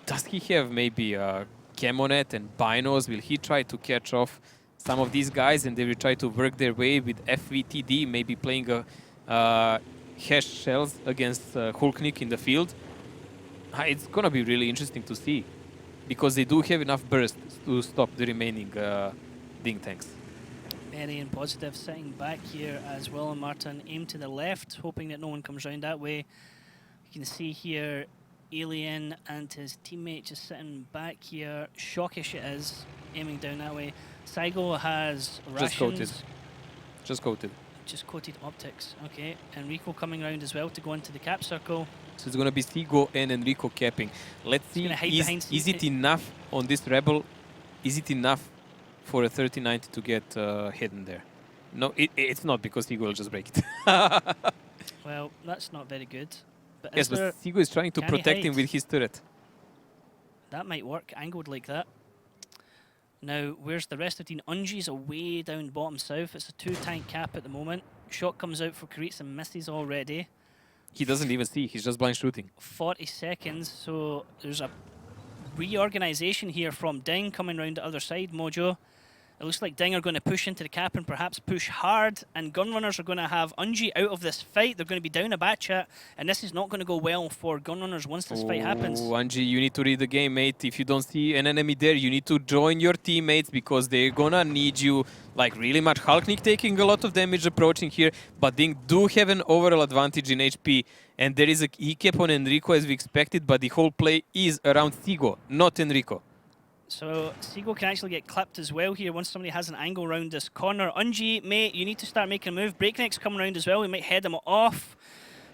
Speaker 2: does he have maybe a Chemonet and Binos? Will he try to catch off some of these guys and they will try to work their way with FVTD, maybe playing a hash shells against Hulknik in the field? It's gonna be really interesting to see, because they do have enough burst to stop the remaining DiNG tanks.
Speaker 1: Very and positive, sitting back here as Will and Martin aim to the left, hoping that no one comes round that way. You can see here Alien and his teammate just sitting back here. Shockish it is, aiming down that way. Saigo has rations.
Speaker 2: Just coated.
Speaker 1: Just coated optics. Okay, Enrico coming around as well to go into the cap circle.
Speaker 2: So it's going to be Sigo and Enrico capping. Let's see, is it enough on this Rebel? Is it enough for a 3090 to get hidden there? No, it's not, because Sigo will just break it.
Speaker 1: Well, that's not very good. But
Speaker 2: Yes, but Sigo is trying to protect him with his turret.
Speaker 1: That might work, angled like that. Now, where's the rest of the team? Unji's away down bottom south. It's a 2-tank cap at the moment. Shot comes out for Karitz and misses already.
Speaker 2: He doesn't even see, he's just blind shooting.
Speaker 1: 40 seconds, so there's a reorganization here from DiNG coming around the other side, Mojo. It looks like DiNG are going to push into the cap and perhaps push hard, and Gunrunners are going to have Unji out of this fight. They're going to be down a Batchat, and this is not going to go well for Gunrunners once this fight happens.
Speaker 2: Unji, you need to read the game, mate. If you don't see an enemy there, you need to join your teammates, because they're gonna need you like really much. Hulknik taking a lot of damage approaching here, but DiNG do have an overall advantage in HP, and there is a E-cap on Enrico as we expected, but the whole play is around Sigo, not Enrico.
Speaker 1: So Sigo can actually get clipped as well here once somebody has an angle around this corner. Unji, mate, you need to start making a move. Breakneck's coming around as well. We might head him off.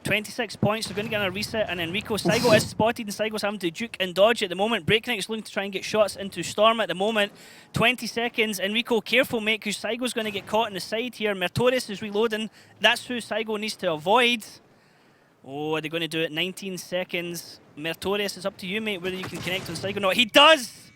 Speaker 1: 26 points. They're going to get a reset. And Enrico, Saigo is spotted, and Saigo's having to juke and dodge at the moment. Breakneck's looking to try and get shots into Storm at the moment. 20 seconds. Enrico, careful, mate, because Saigo's going to get caught in the side here. Mertorius is reloading. That's who Saigo needs to avoid. Oh, are they going to do it? 19 seconds. Mertorius, it's up to you, mate, whether you can connect on Saigo. No, he does!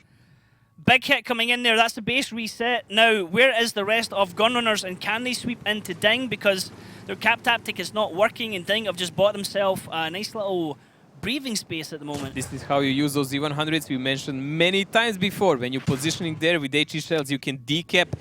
Speaker 1: Big hit coming in there. That's the base reset. Now, where is the rest of Gunrunners, and can they sweep into DiNG? Because their cap tactic is not working, and DiNG have just bought themselves a nice little breathing space at the moment.
Speaker 2: This is how you use those Z100s we mentioned many times before. When you're positioning there with HE shells, you can decap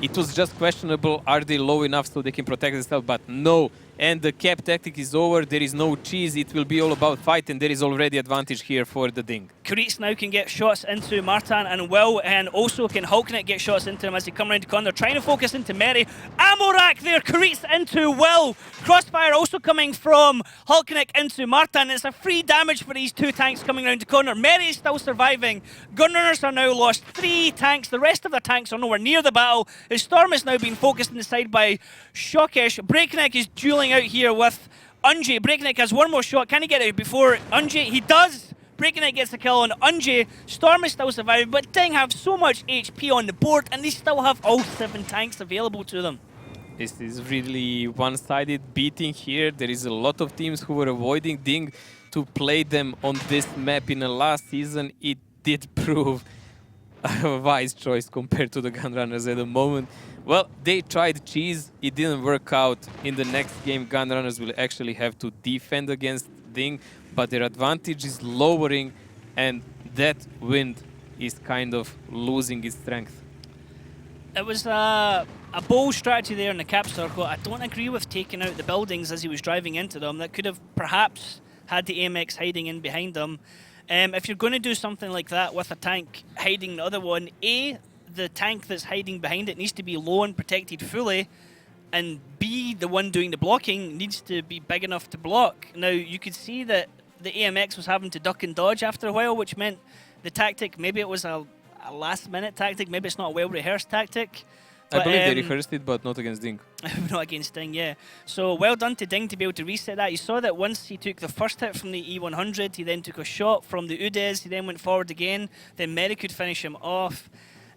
Speaker 2: It was just questionable, are they low enough so they can protect themselves, but no. And the cap tactic is over, there is no cheese, it will be all about fight, and there is already advantage here for the DiNG.
Speaker 1: Kuritz now can get shots into Martin and Will, and also can Hulknick get shots into him as they come around the corner. Trying to focus into Mary. Ammo rack there, Kuritz into Will. Crossfire also coming from Hulknick into Martin. It's a free damage for these two tanks coming around the corner. Mary is still surviving. Gunrunners are now lost 3 tanks. The rest of the tanks are nowhere near the battle. His Storm is now being focused on the side by Shockish. Breakneck is dueling out here with Unji. Breakneck has one more shot. Can he get it before Unji? He does! Breakneck gets the kill on Unji. Storm is still surviving, but DiNG have so much HP on the board, and they still have all 7 tanks available to them.
Speaker 2: This is really one-sided beating here. There is a lot of teams who were avoiding DiNG to play them on this map in the last season. It did prove a wise choice compared to the Gunrunners at the moment. Well, they tried cheese, it didn't work out. In the next game, Gunrunners will actually have to defend against DiNG, but their advantage is lowering, and that wind is kind of losing its strength.
Speaker 1: It was a bold strategy there in the cap circle. I don't agree with taking out the buildings as he was driving into them. That could have perhaps had the AMX hiding in behind them. If you're going to do something like that with a tank hiding the other one, A, the tank that's hiding behind it needs to be low and protected fully, and B, the one doing the blocking needs to be big enough to block. Now, you could see that the AMX was having to duck and dodge after a while, which meant the tactic, maybe it was a last-minute tactic, maybe it's not a well-rehearsed tactic.
Speaker 2: I believe they rehearsed it, but not against DiNG.
Speaker 1: Not against DiNG, yeah. So well done to DiNG to be able to reset that. You saw that once he took the first hit from the E100, he then took a shot from the Udes, he then went forward again, then Mary could finish him off.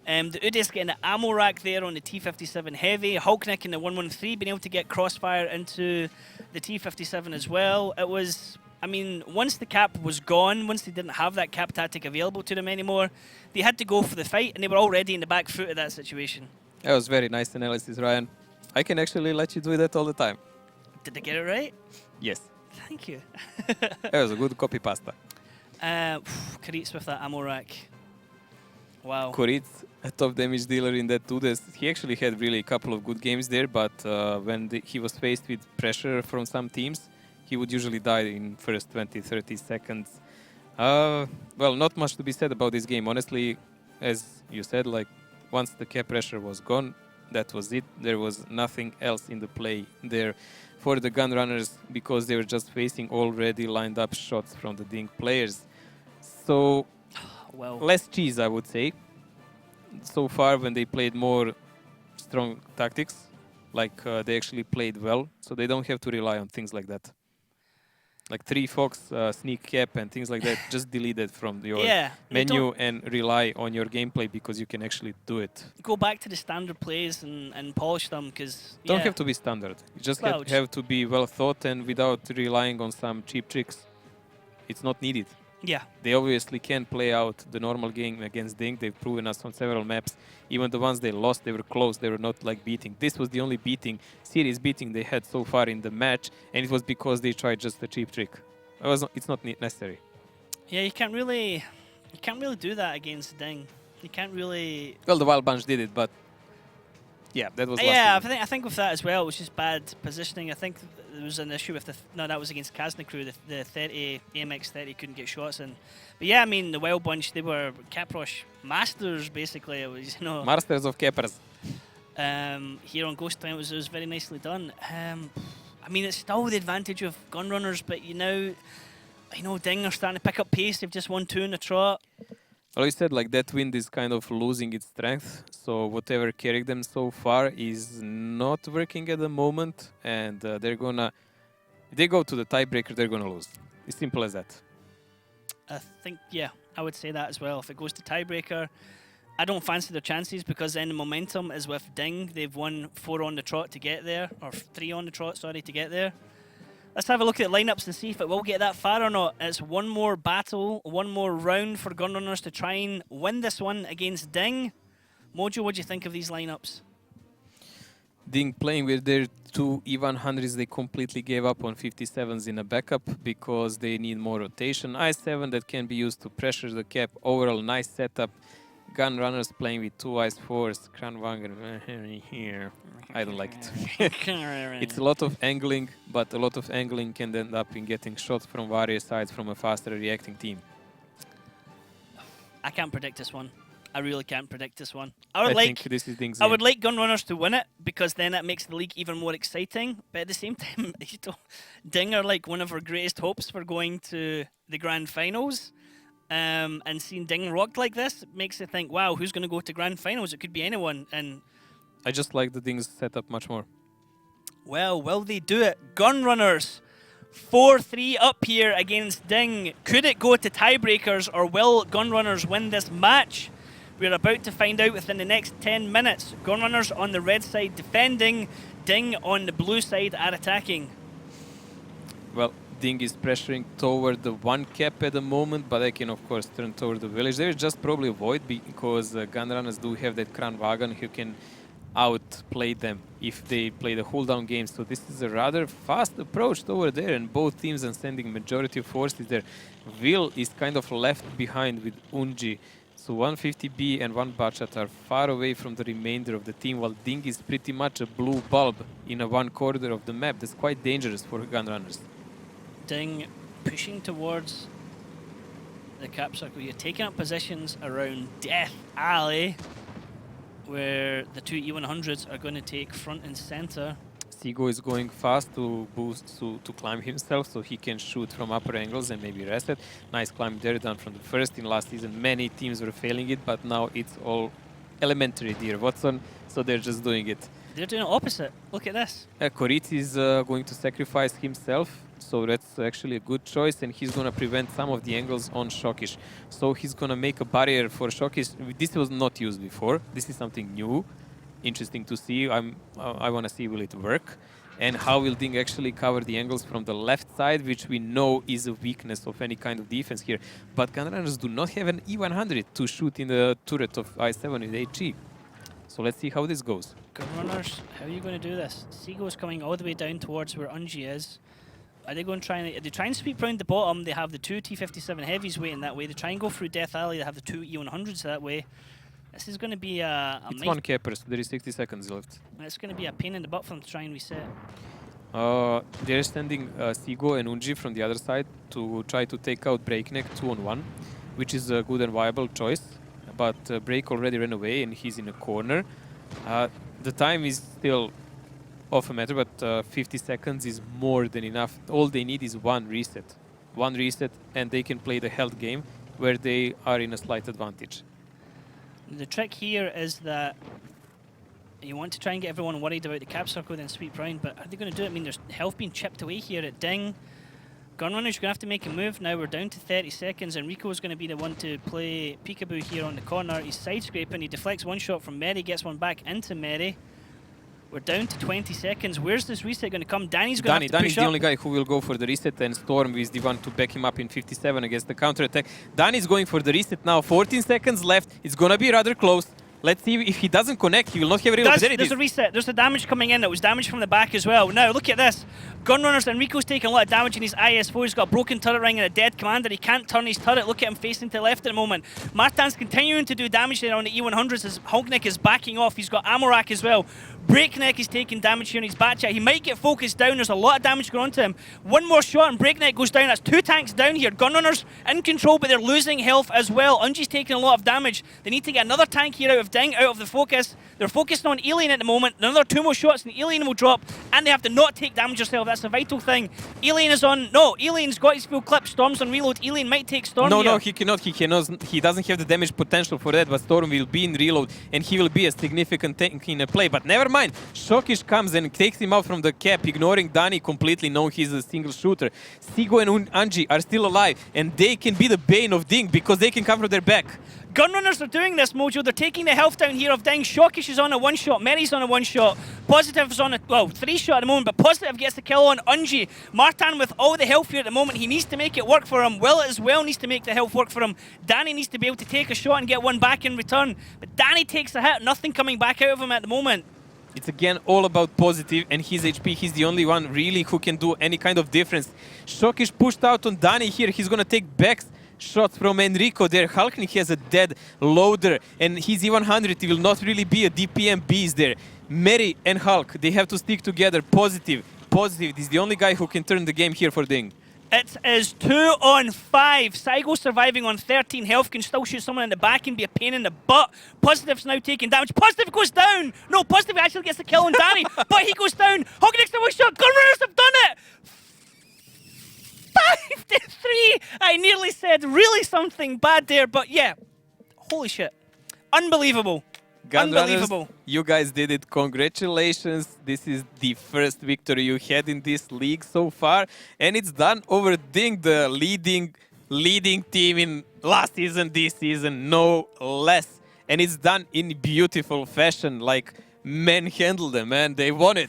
Speaker 1: The Udes getting the ammo rack there on the T57 Heavy. Hulknick in the 113 being able to get crossfire into the T57 as well. It was, I mean, once the cap was gone, once they didn't have that cap tactic available to them anymore, they had to go for the fight, and they were already in the back foot of that situation.
Speaker 2: That was very nice analysis, Ryan. I can actually let you do that all the time.
Speaker 1: Did I get it right?
Speaker 2: Yes.
Speaker 1: Thank you.
Speaker 2: That was a good copy pasta.
Speaker 1: Kuritz with that ammo rack. Wow.
Speaker 2: Kuritz, a top damage dealer in that 2-des. He actually had really a couple of good games there, but when he was faced with pressure from some teams, he would usually die in first 20-30 seconds. Well, not much to be said about this game. Honestly, as you said, like, once the cap pressure was gone, that was it. There was nothing else in the play there for the Gunrunners because they were just facing already lined up shots from the DiNG players. So,
Speaker 1: well,
Speaker 2: less cheese, I would say. So far, when they played more strong tactics, like they actually played well, so they don't have to rely on things like that. Like 3 Fox, sneak cap and things like that, just delete it from your menu and rely on your gameplay because you can actually do it.
Speaker 1: Go back to the standard plays and polish them because...
Speaker 2: Don't have to be standard. You just have to be well thought and without relying on some cheap tricks. It's not needed.
Speaker 1: Yeah.
Speaker 2: They obviously can play out the normal game against DiNG. They've proven us on several maps. Even the ones they lost, they were close. They were not like beating. This was the only serious beating they had so far in the match, and it was because they tried just a cheap trick. It's not necessary.
Speaker 1: Yeah, you can't really do that against DiNG. You can't really.
Speaker 2: Well, the Wild Bunch did it, but yeah, that was.
Speaker 1: I think with that as well, it was just bad positioning. I think there was an issue with that was against Kazna crew. The 30 AMX 30 couldn't get shots in. But yeah, I mean the Wild Bunch, they were cap rush masters basically. It was
Speaker 2: masters of cappers.
Speaker 1: Here on Ghost Town, it was very nicely done. I mean, it's still the advantage of Gunrunners, but DiNG are starting to pick up pace. They've just won 2 in the trot.
Speaker 2: Well, you said like that wind is kind of losing its strength, so whatever carried them so far is not working at the moment, and if they go to the tiebreaker, they're gonna lose. It's simple as that.
Speaker 1: I think, yeah, I would say that as well. If it goes to tiebreaker, I don't fancy their chances because then the momentum is with DiNG. They've won 4 on the trot to get there, or 3 on the trot, sorry, to get there. Let's have a look at lineups and see if it will get that far or not. It's one more battle, one more round for Gunrunners to try and win this one against DiNG. Mojo, what do you think of these lineups?
Speaker 2: DiNG playing with their 2 E100s, they completely gave up on 57s in a backup because they need more rotation. I7 that can be used to pressure the cap. Overall, nice setup. Gun Runners playing with 2 Ice Force, Kranwagen here. I don't like it. It's a lot of angling, but a lot of angling can end up in getting shots from various sides from a faster reacting team.
Speaker 1: I can't predict this one. I really can't predict this one.
Speaker 2: I think this is DiNG's
Speaker 1: I would
Speaker 2: game.
Speaker 1: like Gunrunners to win it because then that makes the league even more exciting. But at the same time, DiNG are like one of our greatest hopes for going to the grand finals. And seeing DiNG rocked like this makes you think, wow, who's going to go to grand finals? It could be anyone. And
Speaker 2: I just like the DiNG's setup much more.
Speaker 1: well, will they do it? Gunrunners 4-3 up here against DiNG. Could it go to tiebreakers or will Gunrunners win this match? We're about to find out within the next 10 minutes. Gunrunners on the red side defending, DiNG on the blue side are attacking.
Speaker 2: Well, DiNG is pressuring toward the 1 cap at the moment, but they can of course turn toward the village. They will just probably avoid because Gunrunners do have that Kranwagen who can outplay them if they play the hold down game. So this is a rather fast approach over there, and both teams are sending majority of forces there. Will is kind of left behind with Unji. So 150B and 1 Bachat are far away from the remainder of the team, while DiNG is pretty much a blue bulb in a 1 corner of the map. That's quite dangerous for Gunrunners.
Speaker 1: DiNG pushing towards the cap circle here, taking up positions around Death Alley, where the 2 E100s are going to take front and center.
Speaker 2: Sigo is going fast to boost, to climb himself, so he can shoot from upper angles and maybe rest it. Nice climb there, done from the first. In last season, many teams were failing it, but now it's all elementary, dear Watson, so they're just doing it.
Speaker 1: They're doing it opposite. Look at this.
Speaker 2: Koritz is going to sacrifice himself, so that's actually a good choice, and he's going to prevent some of the angles on Shokish. So he's going to make a barrier for Shokish. This was not used before. This is something new. Interesting to see. I want to see will it work, and how will DiNG actually cover the angles from the left side, which we know is a weakness of any kind of defense here. But Gunrunners do not have an E100 to shoot in the turret of I7 with HG. So let's see how this goes.
Speaker 1: Gunrunners, how are you going to do this? Seagull's coming all the way down towards where Unji is. Are they going to try and... Are they trying to sweep round the bottom? They have the 2 T57 heavies waiting that way. They try and go through Death Alley. They have the 2 E100s that way. This is going to be
Speaker 2: It's 1 capper, so there is 60 seconds left.
Speaker 1: It's going to be a pain in the butt for them to try and reset.
Speaker 2: They're sending Sigo and Unji from the other side to try to take out Breakneck 2-on-1, which is a good and viable choice. But Break already ran away and he's in a corner. The time is still off a matter, but 50 seconds is more than enough. All they need is 1 reset. 1 reset, and they can play the health game where they are in a slight advantage.
Speaker 1: The trick here is that you want to try and get everyone worried about the cap circle, then sweep round, but are they going to do it? I mean, there's health being chipped away here at DiNG. Gunrunners, you're going to have to make a move now. We're down to 30 seconds, and Rico's going to be the one to play peekaboo here on the corner. He's side-scraping, he deflects 1 shot from Mary, gets 1 back into Mary. We're down to 20 seconds. Where's this reset going to come? Danny's going to have to
Speaker 2: Danny's
Speaker 1: push
Speaker 2: the
Speaker 1: up.
Speaker 2: only guy who will go for the reset, and Storm is the one to back him up in 57 against the counter-attack. Danny's going for the reset now. 14 seconds left. It's going to be rather close. Let's see if he doesn't connect. He will not have real.
Speaker 1: There's a reset. There's the damage coming in. It was damage from the back as well. Now, look at this. Gunrunners, Enrico's taking a lot of damage in his IS4. He's got a broken turret ring and a dead commander. He can't turn his turret. Look at him facing to the left at the moment. Martin's continuing to do damage there on the E100s as Honkneck is backing off. He's got Amorak as well. Breakneck is taking damage here in his backchat. He might get focused down. There's a lot of damage going on to him. 1 more shot and Breakneck goes down. That's 2 tanks down here. Gunrunners in control, but they're losing health as well. Unji's taking a lot of damage. They need to get another tank here out of DiNG, out of the focus. They're focusing on Alien at the moment. Another 2 more shots and Alien will drop, and they have to not take damage yourself. That's a vital thing. Alien is on. No, Alien's got his full clip. Storm's on reload. Alien might take Storm here.
Speaker 2: No, he cannot. He cannot. He doesn't have the damage potential for that, but Storm will be in reload, and he will be a significant tank in a play. But never mind. Shokish comes and takes him out from the cap, ignoring Dani completely. No, he's a single shooter. Sigo and Anji are still alive, and they can be the bane of DiNG because they can cover their back.
Speaker 1: Gunrunners are doing this, Mojo. They're taking the health down here of DiNG. Shokish is on a 1 shot. Mary's on a 1 shot. Positive is on a, 3 shot at the moment, but Positive gets the kill on Unji. Martin with all the health here at the moment. He needs to make it work for him. Will as well needs to make the health work for him. Danny needs to be able to take a shot and get 1 back in return. But Danny takes a hit. Nothing coming back out of him at the moment.
Speaker 2: It's again all about Positive and his HP. He's the only one really who can do any kind of difference. Shokish pushed out on Dani here. He's gonna take backs shots from Enrico there. Halknik has a dead loader, and he's E100. He will not really be a DPM beast there. Mary and Hulk, they have to stick together. Positive. He's the only guy who can turn the game here for DiNG.
Speaker 1: It is 2 on 5. Saigo surviving on 13 health, can still shoot someone in the back and be a pain in the butt. Positive's now taking damage. Positive goes down. No, Positive actually gets the kill on Danny, but he goes down. Hognex the one shot. Gunrunners have done it. 5-3. I nearly said really something bad there, but yeah. Holy shit. Unbelievable. Unbelievable.
Speaker 2: You guys did it. Congratulations. This is the first victory you had in this league so far. And it's done over DiNG, the leading team in last season, this season, no less. And it's done in beautiful fashion, like men handle them, man. They won it.